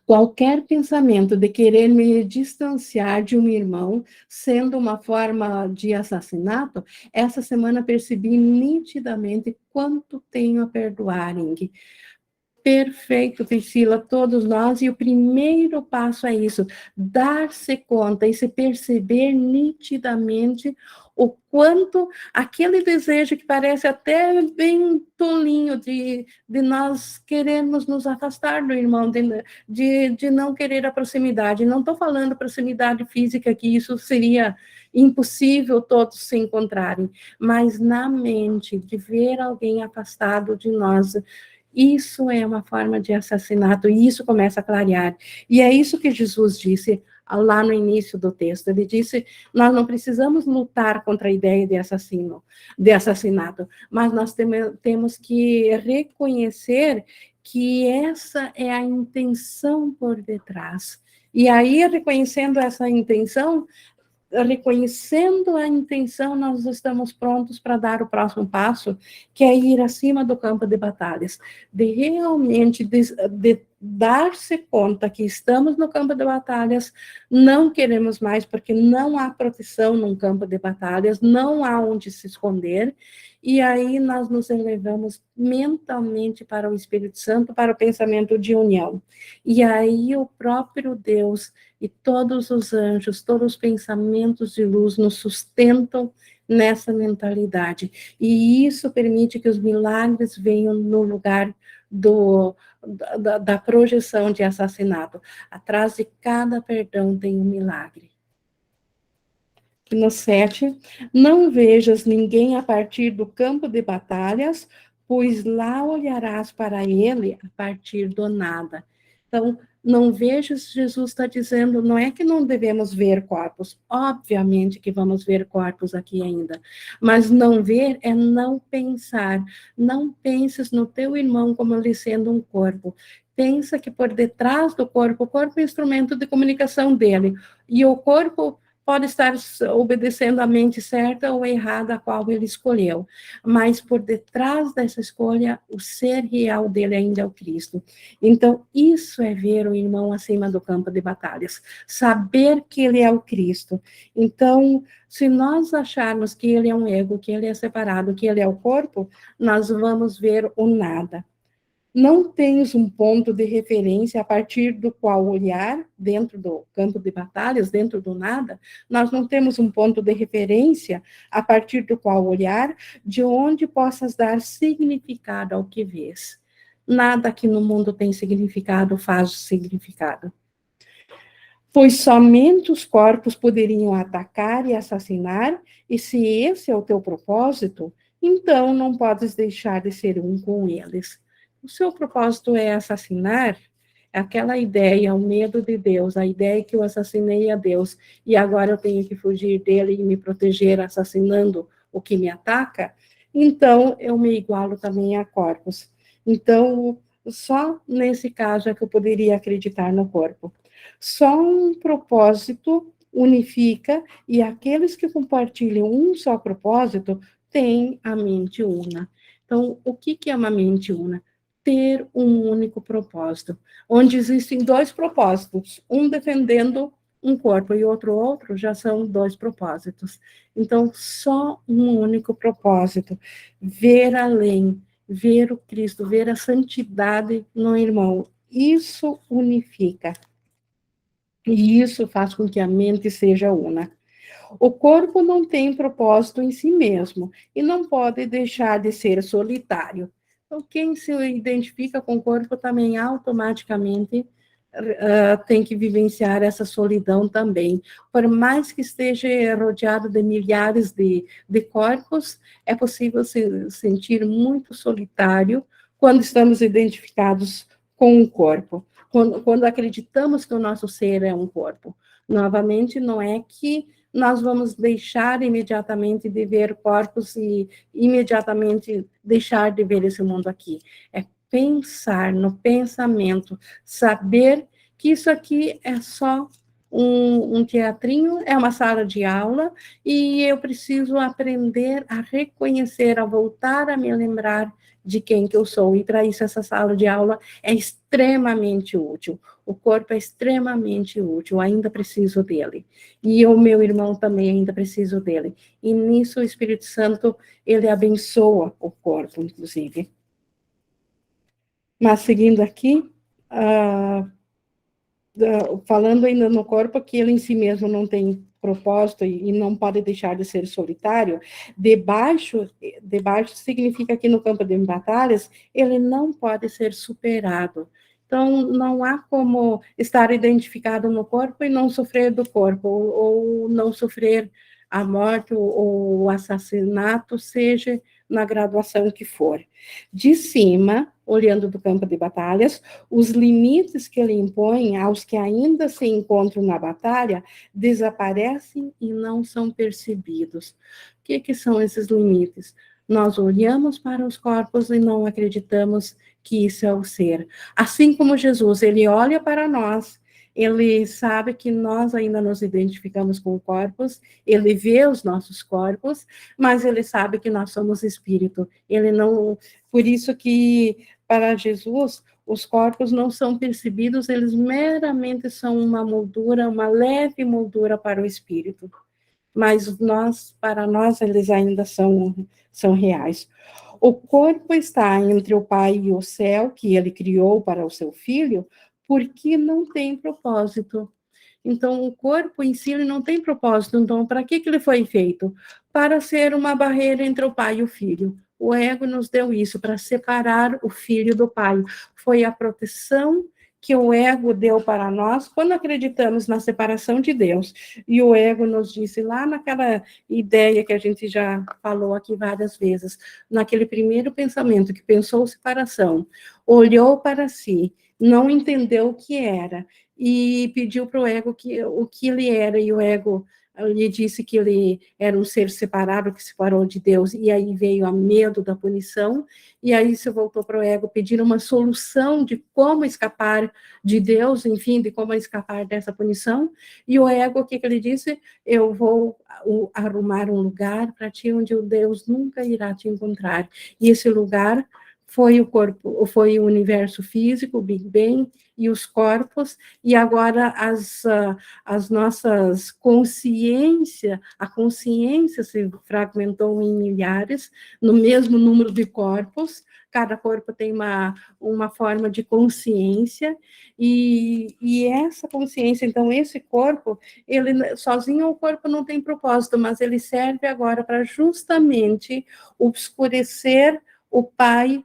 Qualquer pensamento de querer me distanciar de um irmão, sendo uma forma de assassinato, essa semana percebi nitidamente quanto tenho a perdoar, Ing. Perfeito, Priscila, todos nós, e o primeiro passo é isso, dar-se conta e se perceber nitidamente o quanto aquele desejo que parece até bem tolinho de nós queremos nos afastar do irmão, de não querer a proximidade. Não estou falando proximidade física, que isso seria impossível todos se encontrarem, mas na mente, de ver alguém afastado de nós. Isso é uma forma de assassinato, e isso começa a clarear. E é isso que Jesus disse lá no início do texto. Ele disse: nós não precisamos lutar contra a ideia de assassinato, mas nós temos que reconhecer que essa é a intenção por detrás. E aí, reconhecendo essa intenção, reconhecendo a intenção, nós estamos prontos para dar o próximo passo, que é ir acima do campo de batalhas, de realmente de dar-se conta que estamos no campo de batalhas, não queremos mais, porque não há proteção num campo de batalhas, não há onde se esconder, e aí nós nos elevamos mentalmente para o Espírito Santo, para o pensamento de união. E aí o próprio Deus e todos os anjos, todos os pensamentos de luz nos sustentam nessa mentalidade. E isso permite que os milagres venham no lugar da projeção de assassinato. Atrás de cada perdão tem um milagre. No 7, não vejas ninguém a partir do campo de batalhas, pois lá olharás para ele a partir do nada. Então, não vejas, Jesus está dizendo, não é que não devemos ver corpos, obviamente que vamos ver corpos aqui ainda, mas não ver é não pensar, não penses no teu irmão como ele sendo um corpo, pensa que por detrás do corpo, o corpo é instrumento de comunicação dele, e o corpo pode estar obedecendo a mente certa ou errada a qual ele escolheu, mas por detrás dessa escolha, o ser real dele ainda é o Cristo. Então, isso é ver o irmão acima do campo de batalhas, saber que ele é o Cristo. Então, se nós acharmos que ele é um ego, que ele é separado, que ele é o corpo, nós vamos ver o nada. Não tens um ponto de referência a partir do qual olhar dentro do campo de batalhas, dentro do nada, nós não temos um ponto de referência a partir do qual olhar, de onde possas dar significado ao que vês. Nada aqui no mundo tem significado, faz significado. Pois somente os corpos poderiam atacar e assassinar, e se esse é o teu propósito, então não podes deixar de ser um com eles. O seu propósito é assassinar? Aquela ideia, o medo de Deus, a ideia que eu assassinei a Deus e agora eu tenho que fugir dele e me proteger assassinando o que me ataca? Então eu me igualo também a corpos. Então, só nesse caso é que eu poderia acreditar no corpo. Só um propósito unifica e aqueles que compartilham um só propósito têm a mente una. Então, o que é uma mente una? Ter um único propósito, onde existem dois propósitos, um defendendo um corpo e outro, já são dois propósitos. Então, só um único propósito, ver além, ver o Cristo, ver a santidade no irmão. Isso unifica. E isso faz com que a mente seja una. O corpo não tem propósito em si mesmo e não pode deixar de ser solitário. Então, quem se identifica com o corpo também automaticamente tem que vivenciar essa solidão também. Por mais que esteja rodeado de milhares de corpos, é possível se sentir muito solitário quando estamos identificados com o corpo, quando acreditamos que o nosso ser é um corpo. Novamente, não é que nós vamos deixar imediatamente de ver corpos e imediatamente deixar de ver esse mundo aqui. É pensar no pensamento, saber que isso aqui é só um teatrinho, é uma sala de aula, e eu preciso aprender a reconhecer, a voltar a me lembrar de quem que eu sou, e para isso essa sala de aula é extremamente útil. O corpo é extremamente útil, ainda preciso dele. E o meu irmão também ainda preciso dele. E nisso o Espírito Santo, ele abençoa o corpo, inclusive. Mas seguindo aqui, falando ainda no corpo, que ele em si mesmo não tem propósito e não pode deixar de ser solitário, debaixo significa que no campo de batalhas, ele não pode ser superado. Então, não há como estar identificado no corpo e não sofrer do corpo, ou não sofrer a morte ou o assassinato, seja na graduação que for. De cima, olhando do campo de batalhas, os limites que ele impõe aos que ainda se encontram na batalha desaparecem e não são percebidos. O que são esses limites? Nós olhamos para os corpos e não acreditamos que isso é o ser. Assim como Jesus, ele olha para nós, ele sabe que nós ainda nos identificamos com corpos, ele vê os nossos corpos, mas ele sabe que nós somos espírito. Ele não, por isso que para Jesus, os corpos não são percebidos, eles meramente são uma moldura, uma leve moldura para o espírito. Mas para nós, eles ainda são reais. O corpo está entre o Pai e o céu, que ele criou para o seu filho, porque não tem propósito. Então, o corpo em si ele não tem propósito. Então, para que ele foi feito? Para ser uma barreira entre o pai e o filho. O ego nos deu isso, para separar o filho do pai. Foi a proteção que o ego deu para nós quando acreditamos na separação de Deus. E o ego nos disse lá naquela ideia que a gente já falou aqui várias vezes, naquele primeiro pensamento que pensou separação, olhou para si, não entendeu o que era, e pediu para o ego o que ele era, e o ego lhe disse que ele era um ser separado, que se separou de Deus, e aí veio a medo da punição, e aí se voltou para o ego pedir uma solução de como escapar de Deus, enfim, de como escapar dessa punição, e o ego, o que ele disse? Eu vou arrumar um lugar para ti onde o Deus nunca irá te encontrar, e esse lugar foi o corpo, foi o universo físico, o Big Bang, e os corpos, e agora as nossas consciência, a consciência se fragmentou em milhares, no mesmo número de corpos, cada corpo tem uma forma de consciência, e essa consciência, então, esse corpo, ele sozinho o corpo não tem propósito, mas ele serve agora para justamente obscurecer o pai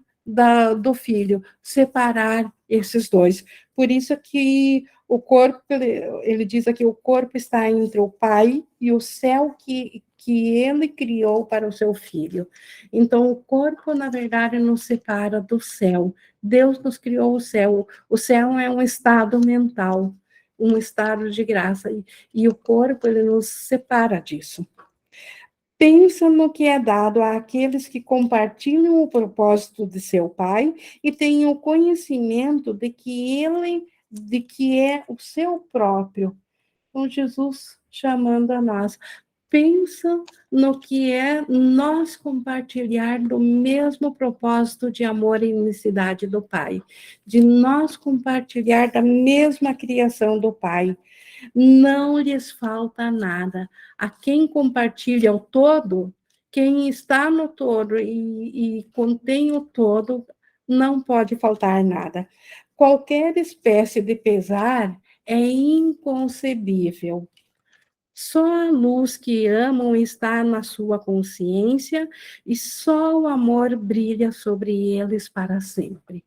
do filho, separar esses dois. Por isso que o corpo, ele diz aqui, o corpo está entre o pai e o céu que ele criou para o seu filho. Então, o corpo, na verdade, nos separa do céu. Deus nos criou o céu. O céu é um estado mental, um estado de graça. E o corpo, ele nos separa disso. Pensa no que é dado àqueles que compartilham o propósito de seu Pai e têm o conhecimento de que é o seu próprio. Com Jesus chamando a nós. Pensa no que é nós compartilhar do mesmo propósito de amor e unicidade do Pai, de nós compartilhar da mesma criação do Pai. Não lhes falta nada. A quem compartilha o todo, quem está no todo e contém o todo, não pode faltar nada. Qualquer espécie de pesar é inconcebível. Só a luz que amam está na sua consciência e só o amor brilha sobre eles para sempre.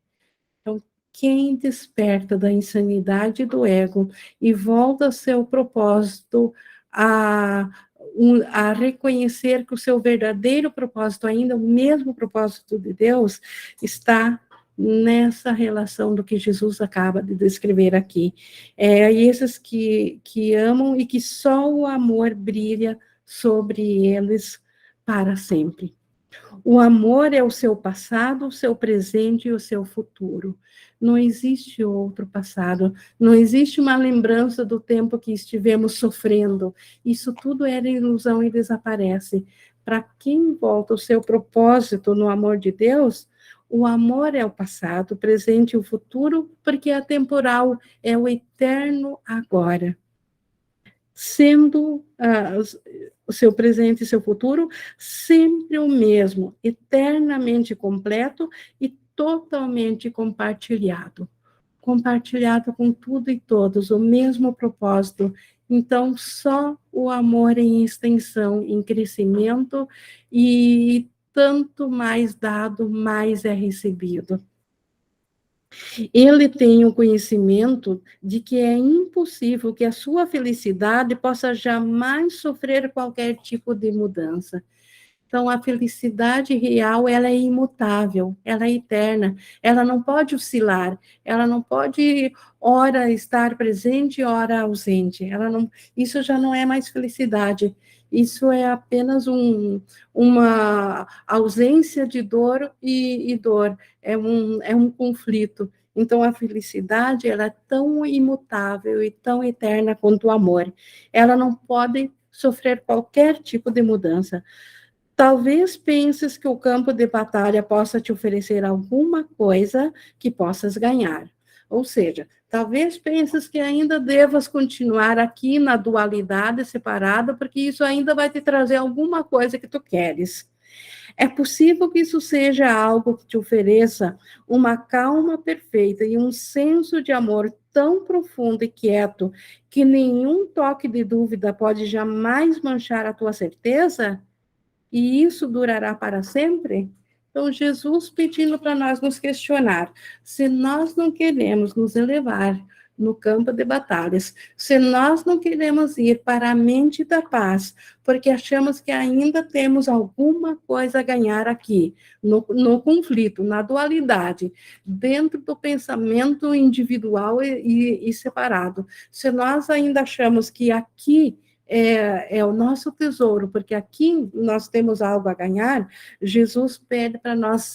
Então, quem desperta da insanidade do ego e volta ao seu propósito a reconhecer que o seu verdadeiro propósito, ainda o mesmo propósito de Deus, está nessa relação do que Jesus acaba de descrever aqui. Esses que amam e que só o amor brilha sobre eles para sempre. O amor é o seu passado, o seu presente e o seu futuro. Não existe outro passado, não existe uma lembrança do tempo que estivemos sofrendo. Isso tudo era ilusão e desaparece. Para quem volta o seu propósito no amor de Deus, o amor é o passado, o presente e o futuro, porque é temporal, é o eterno agora. Sendo o seu presente e seu futuro sempre o mesmo, eternamente completo e totalmente compartilhado. Compartilhado com tudo e todos, o mesmo propósito. Então, só o amor em extensão, em crescimento, e tanto mais dado, mais é recebido. Ele tem o conhecimento de que é impossível que a sua felicidade possa jamais sofrer qualquer tipo de mudança. Então, a felicidade real, ela é imutável, ela é eterna, ela não pode oscilar, ela não pode, ora estar presente, ora ausente. Ela não, isso já não é mais felicidade, isso é apenas uma ausência de dor e dor, é um conflito. Então, a felicidade, ela é tão imutável e tão eterna quanto o amor. Ela não pode sofrer qualquer tipo de mudança. Talvez penses que o campo de batalha possa te oferecer alguma coisa que possas ganhar. Ou seja, talvez penses que ainda devas continuar aqui na dualidade separada, porque isso ainda vai te trazer alguma coisa que tu queres. É possível que isso seja algo que te ofereça uma calma perfeita e um senso de amor tão profundo e quieto que nenhum toque de dúvida pode jamais manchar a tua certeza? E isso durará para sempre? Então, Jesus pedindo para nós nos questionar, se nós não queremos nos elevar no campo de batalhas, se nós não queremos ir para a mente da paz, porque achamos que ainda temos alguma coisa a ganhar aqui, no conflito, na dualidade, dentro do pensamento individual e separado, se nós ainda achamos que aqui é o nosso tesouro, porque aqui nós temos algo a ganhar, Jesus pede para nós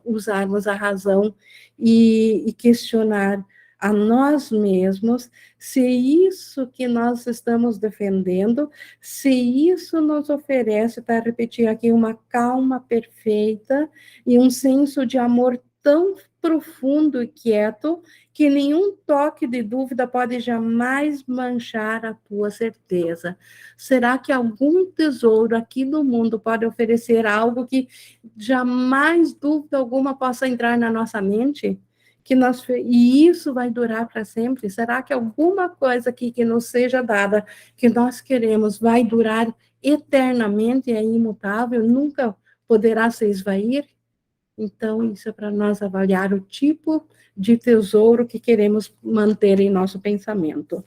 usarmos a razão e questionar a nós mesmos se isso que nós estamos defendendo, se isso nos oferece, para repetir aqui, uma calma perfeita e um senso de amor tão profundo e quieto que nenhum toque de dúvida pode jamais manchar a tua certeza. Será que algum tesouro aqui no mundo pode oferecer algo que jamais dúvida alguma possa entrar na nossa mente? E isso vai durar para sempre? Será que alguma coisa aqui que nos seja dada, que nós queremos, vai durar eternamente, é imutável, nunca poderá se esvair? Então, isso é para nós avaliar o tipo de tesouro que queremos manter em nosso pensamento.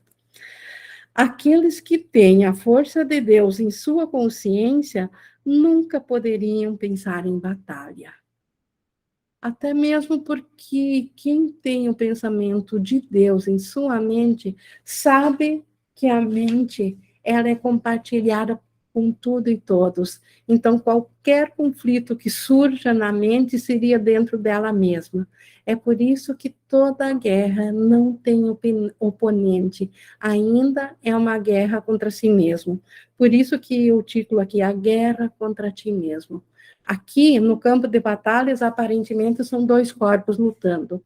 Aqueles que têm a força de Deus em sua consciência nunca poderiam pensar em batalha. Até mesmo porque quem tem o pensamento de Deus em sua mente sabe que a mente ela é compartilhada com tudo e todos. Então, qualquer conflito que surja na mente seria dentro dela mesma. É por isso que toda guerra não tem oponente. Ainda é uma guerra contra si mesmo. Por isso que o título aqui é A Guerra contra Ti Mesmo. Aqui, no campo de batalhas, aparentemente são dois corpos lutando.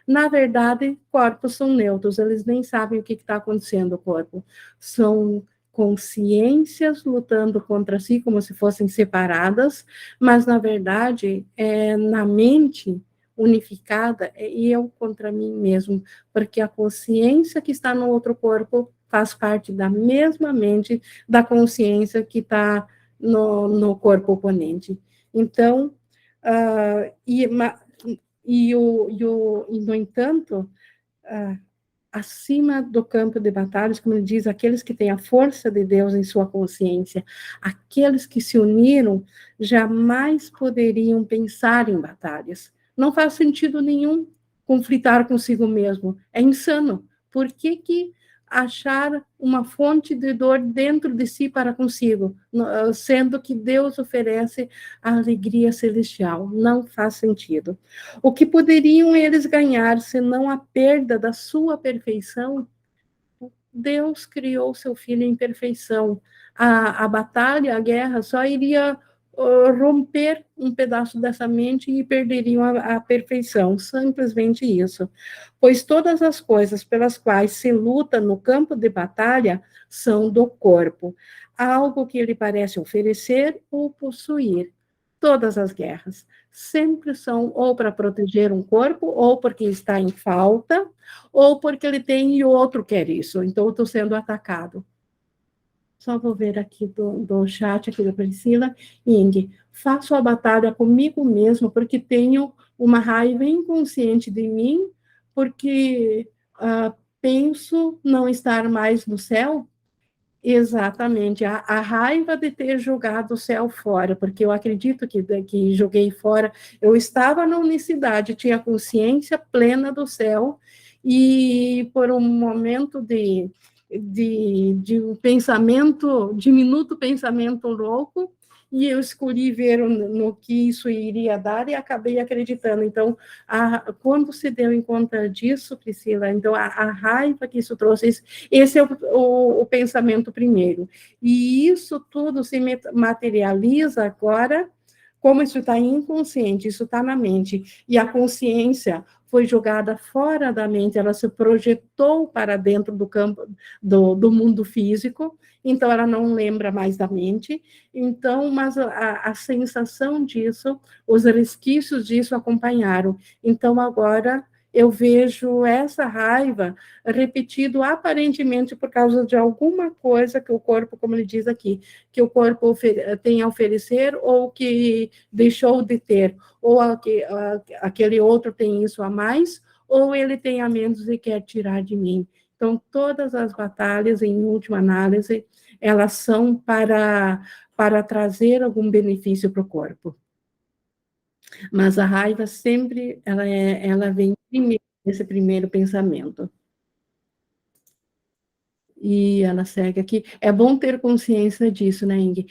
Na verdade, corpos são neutros, eles nem sabem o que está acontecendo no corpo. São consciências lutando contra si como se fossem separadas, mas, na verdade, na mente unificada, é eu contra mim mesmo, porque a consciência que está no outro corpo faz parte da mesma mente da consciência que está no corpo oponente. Então, no entanto, acima do campo de batalhas, como ele diz, aqueles que têm a força de Deus em sua consciência, aqueles que se uniram, jamais poderiam pensar em batalhas. Não faz sentido nenhum conflitar consigo mesmo. É insano. Por que achar uma fonte de dor dentro de si para consigo, sendo que Deus oferece a alegria celestial. Não faz sentido. O que poderiam eles ganhar senão a perda da sua perfeição? Deus criou seu filho em perfeição. A batalha, a guerra, só iria romper um pedaço dessa mente e perderiam a perfeição. Simplesmente isso. Pois todas as coisas pelas quais se luta no campo de batalha são do corpo, algo que ele parece oferecer ou possuir. Todas as guerras sempre são ou para proteger um corpo, ou porque está em falta, ou porque ele tem e o outro quer isso, então eu estou sendo atacado. Só vou ver aqui do chat, aqui da Priscila. Ing, faço a batalha comigo mesmo, porque tenho uma raiva inconsciente de mim, porque penso não estar mais no céu. Exatamente, a raiva de ter jogado o céu fora, porque eu acredito que joguei fora, eu estava na unicidade, tinha consciência plena do céu, e por um momento de um pensamento, diminuto pensamento louco, e eu escolhi ver no que isso iria dar e acabei acreditando. Então, quando se deu em conta disso, Priscila, então a raiva que isso trouxe, esse é o pensamento primeiro. E isso tudo se materializa agora, como isso está inconsciente, isso está na mente. E a consciência foi jogada fora da mente, ela se projetou para dentro do campo do mundo físico, então ela não lembra mais da mente. Então, mas a sensação disso, os resquícios disso acompanharam. Então, agora eu vejo essa raiva repetido aparentemente por causa de alguma coisa que o corpo, como ele diz aqui, que o corpo tem a oferecer ou que deixou de ter, ou aquele outro tem isso a mais, ou ele tem a menos e quer tirar de mim. Então, todas as batalhas, em última análise, elas são para trazer algum benefício para o corpo. Mas a raiva sempre, ela vem primeiro, esse primeiro pensamento. E ela segue aqui. É bom ter consciência disso, né, Ing?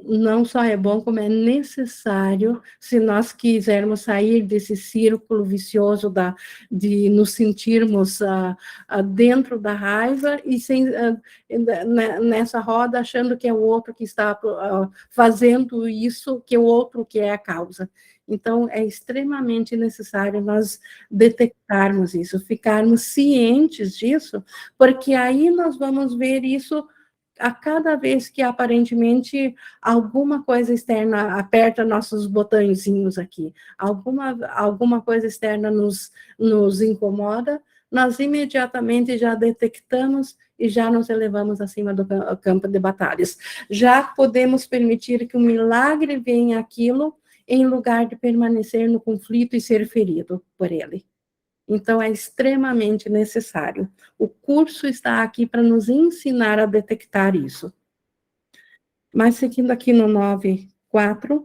Não só é bom, como é necessário, se nós quisermos sair desse círculo vicioso de nos sentirmos dentro da raiva e nessa roda achando que é o outro que está fazendo isso, que é o outro que é a causa. Então, é extremamente necessário nós detectarmos isso, ficarmos cientes disso, porque aí nós vamos ver isso a cada vez que aparentemente alguma coisa externa aperta nossos botõezinhos aqui, alguma coisa externa nos incomoda, nós imediatamente já detectamos e já nos elevamos acima do campo de batalhas. Já podemos permitir que um milagre venha aquilo em lugar de permanecer no conflito e ser ferido por ele. Então, é extremamente necessário. O curso está aqui para nos ensinar a detectar isso. Mas, seguindo aqui no 9.4,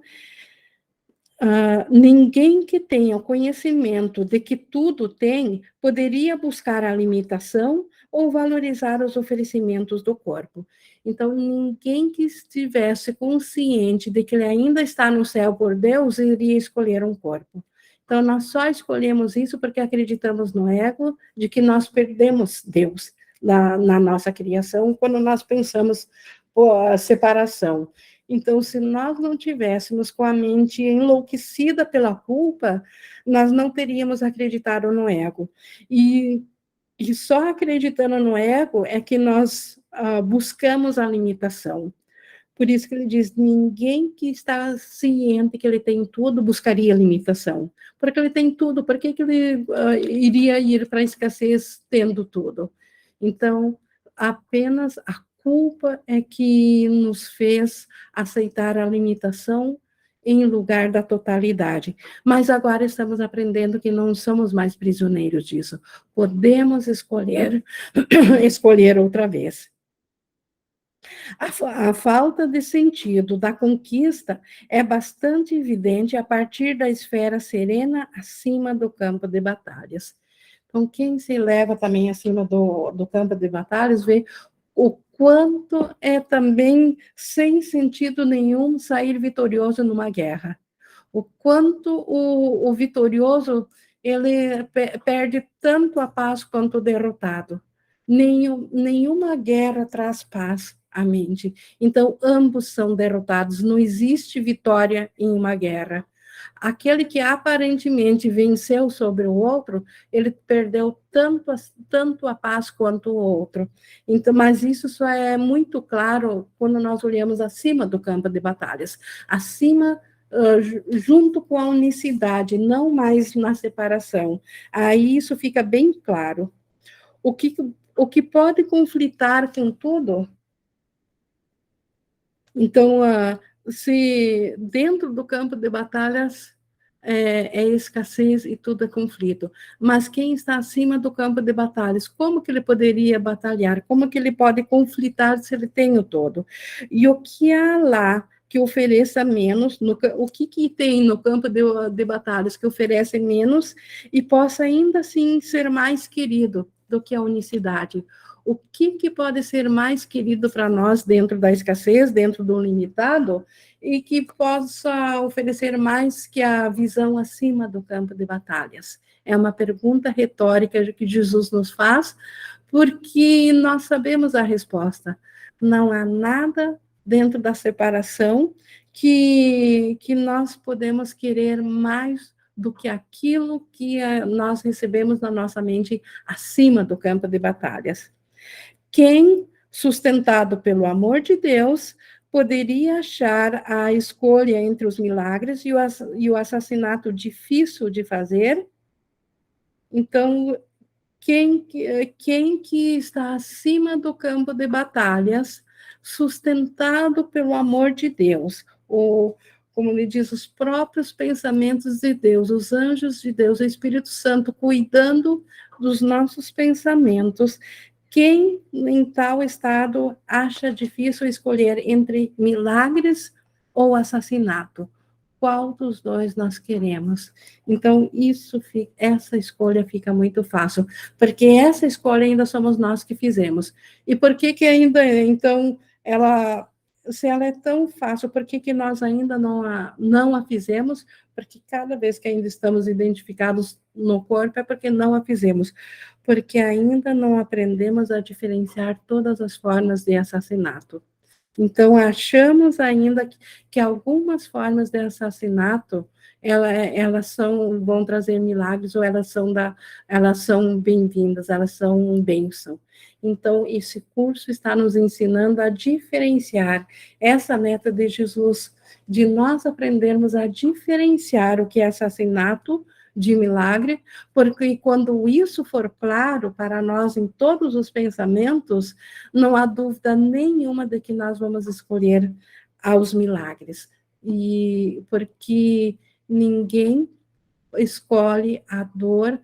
ninguém que tenha o conhecimento de que tudo tem, poderia buscar a limitação ou valorizar os oferecimentos do corpo. Então, ninguém que estivesse consciente de que ele ainda está no céu por Deus, iria escolher um corpo. Então, nós só escolhemos isso porque acreditamos no ego de que nós perdemos Deus na nossa criação, quando nós pensamos a separação. Então, se nós não tivéssemos com a mente enlouquecida pela culpa, nós não teríamos acreditado no ego. E só acreditando no ego é que nós buscamos a limitação. Por isso que ele diz, ninguém que está ciente que ele tem tudo buscaria limitação. Porque ele tem tudo, por que ele iria ir para a escassez tendo tudo? Então, apenas a culpa é que nos fez aceitar a limitação em lugar da totalidade. Mas agora estamos aprendendo que não somos mais prisioneiros disso. Podemos escolher outra vez. A falta de sentido da conquista é bastante evidente a partir da esfera serena acima do campo de batalhas. Então, quem se eleva também acima do campo de batalhas, vê o quanto é também sem sentido nenhum sair vitorioso numa guerra. O quanto o vitorioso ele perde tanto a paz quanto o derrotado. Nenhuma guerra traz paz à mente. Então, ambos são derrotados. Não existe vitória em uma guerra. Aquele que aparentemente venceu sobre o outro, ele perdeu tanto a paz quanto o outro. Então, mas isso só é muito claro quando nós olhamos acima do campo de batalhas. Acima junto com a unicidade, não mais na separação. Aí isso fica bem claro. O que pode conflitar com tudo? Então, se dentro do campo de batalhas é escassez e tudo é conflito, mas quem está acima do campo de batalhas, como que ele poderia batalhar? Como que ele pode conflitar se ele tem o todo? E o que há lá que ofereça menos, o que tem no campo de batalhas que oferece menos e possa ainda assim ser mais querido do que a unicidade? O que pode ser mais querido para nós dentro da escassez, dentro do limitado, e que possa oferecer mais que a visão acima do campo de batalhas? É uma pergunta retórica que Jesus nos faz, porque nós sabemos a resposta. Não há nada dentro da separação que nós podemos querer mais do que aquilo que nós recebemos na nossa mente acima do campo de batalhas. Quem, sustentado pelo amor de Deus, poderia achar a escolha entre os milagres e o assassinato difícil de fazer? Então, quem que está acima do campo de batalhas, sustentado pelo amor de Deus, ou, como ele diz, os próprios pensamentos de Deus, os anjos de Deus, o Espírito Santo cuidando dos nossos pensamentos, quem em tal estado acha difícil escolher entre milagres ou assassinato? Qual dos dois nós queremos? Então, essa escolha fica muito fácil, porque essa escolha ainda somos nós que fizemos. E por que ainda, então, se ela é tão fácil, por que nós ainda não a fizemos? Porque cada vez que ainda estamos identificados no corpo, é porque não a fizemos. Porque ainda não aprendemos a diferenciar todas as formas de assassinato. Então, achamos ainda que algumas formas de assassinato elas vão trazer milagres, ou elas são bem-vindas, elas são um bênção. Então, esse curso está nos ensinando a diferenciar essa meta de Jesus, de nós aprendermos a diferenciar o que é assassinato de milagre, porque quando isso for claro para nós em todos os pensamentos, não há dúvida nenhuma de que nós vamos escolher aos milagres. E porque ninguém escolhe a dor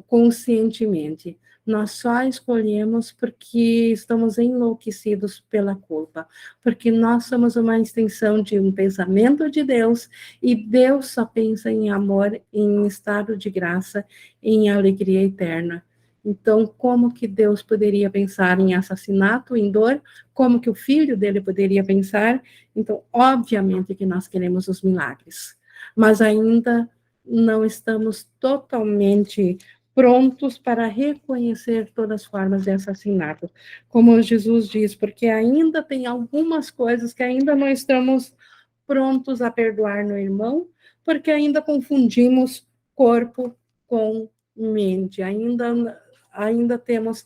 conscientemente. Nós só escolhemos porque estamos enlouquecidos pela culpa, porque nós somos uma extensão de um pensamento de Deus, e Deus só pensa em amor, em estado de graça, em alegria eterna. Então, como que Deus poderia pensar em assassinato, em dor? Como que o filho dele poderia pensar? Então, obviamente que nós queremos os milagres, mas ainda não estamos totalmente prontos para reconhecer todas as formas de assassinato. Como Jesus diz, porque ainda tem algumas coisas que ainda não estamos prontos a perdoar no irmão, porque ainda confundimos corpo com mente, ainda temos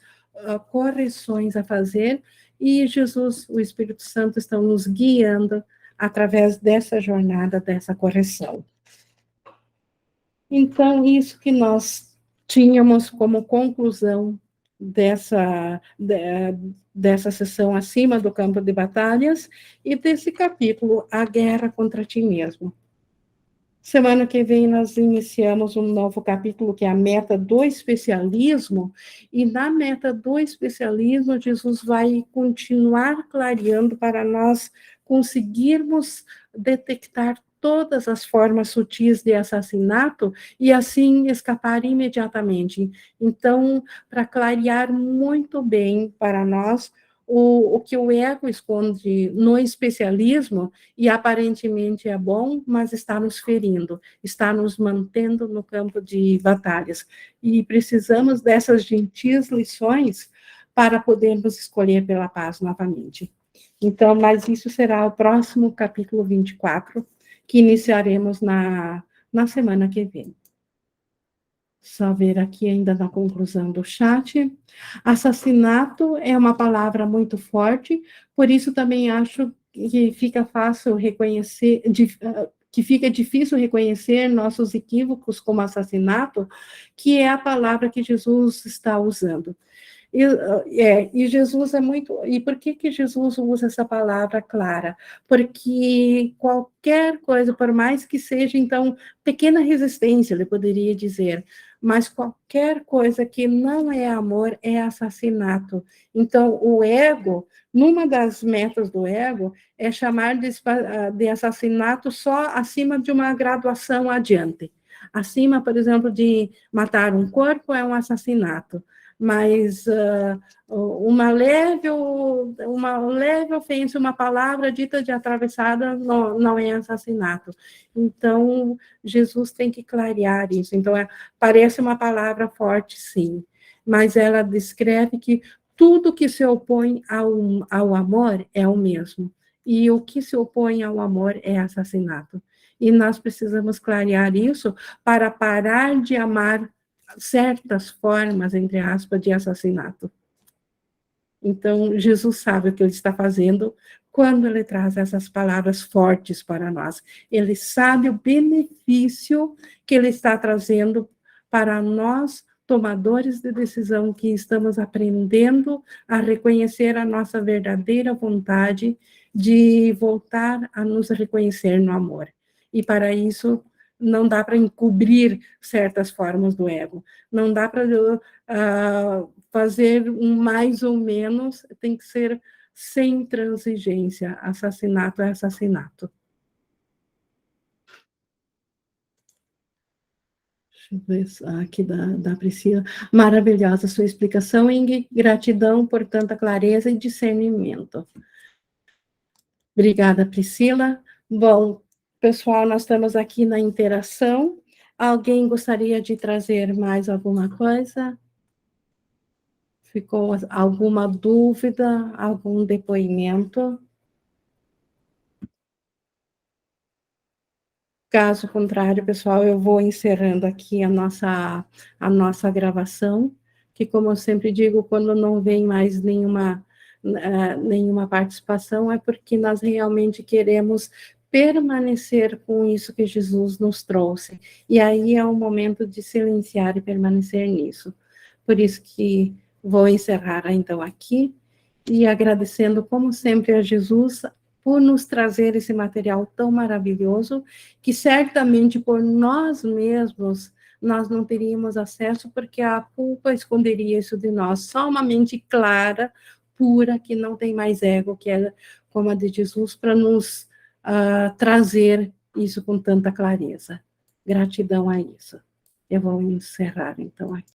correções a fazer, e Jesus, o Espírito Santo, estão nos guiando através dessa jornada, dessa correção. Então, isso que nós tínhamos como conclusão dessa sessão acima do campo de batalhas e desse capítulo, A Guerra contra Ti Mesmo. Semana que vem nós iniciamos um novo capítulo, que é a meta do especialismo, e na meta do especialismo, Jesus vai continuar clareando para nós conseguirmos detectar todas as formas sutis de assassinato e assim escapar imediatamente. Então, para clarear muito bem para nós o que o ego esconde no especialismo, e aparentemente é bom, mas está nos ferindo, está nos mantendo no campo de batalhas. E precisamos dessas gentis lições para podermos escolher pela paz novamente. Então, mas isso será o próximo capítulo 24, que iniciaremos na semana que vem. Só ver aqui ainda na conclusão do chat. Assassinato é uma palavra muito forte, por isso também acho que fica fácil reconhecer, que fica difícil reconhecer nossos equívocos como assassinato, que é a palavra que Jesus está usando. E Jesus é muito. E por que Jesus usa essa palavra clara? Porque qualquer coisa, por mais que seja, então, pequena resistência, ele poderia dizer, mas qualquer coisa que não é amor é assassinato. Então, o ego, numa das metas do ego, é chamar de assassinato só acima de uma graduação adiante. Acima, por exemplo, de matar um corpo é um assassinato, mas uma leve ofensa, uma palavra dita de atravessada não é assassinato. Então, Jesus tem que clarear isso. Então, parece uma palavra forte, sim, mas ela descreve que tudo que se opõe ao amor é o mesmo, e o que se opõe ao amor é assassinato. E nós precisamos clarear isso para parar de amar certas formas, entre aspas, de assassinato. Então, Jesus sabe o que ele está fazendo quando ele traz essas palavras fortes para nós. Ele sabe o benefício que ele está trazendo para nós, tomadores de decisão, que estamos aprendendo a reconhecer a nossa verdadeira vontade de voltar a nos reconhecer no amor. E para isso, não dá para encobrir certas formas do ego, não dá para fazer um mais ou menos, tem que ser sem transigência. Assassinato é assassinato. Deixa eu ver aqui da Priscila. Maravilhosa sua explicação, Ingrid. Gratidão por tanta clareza e discernimento. Obrigada, Priscila. Bom, pessoal, nós estamos aqui na interação. Alguém gostaria de trazer mais alguma coisa? Ficou alguma dúvida, algum depoimento? Caso contrário, pessoal, eu vou encerrando aqui a nossa gravação, que, como eu sempre digo, quando não vem mais nenhuma participação, é porque nós realmente queremos permanecer com isso que Jesus nos trouxe. E aí é o momento de silenciar e permanecer nisso. Por isso que vou encerrar, então, aqui, e agradecendo, como sempre, a Jesus por nos trazer esse material tão maravilhoso, que certamente por nós mesmos nós não teríamos acesso, porque a culpa esconderia isso de nós. Só uma mente clara, pura, que não tem mais ego, que é como a de Jesus, para nos trazer isso com tanta clareza. Gratidão a isso. Eu vou encerrar, então, aqui.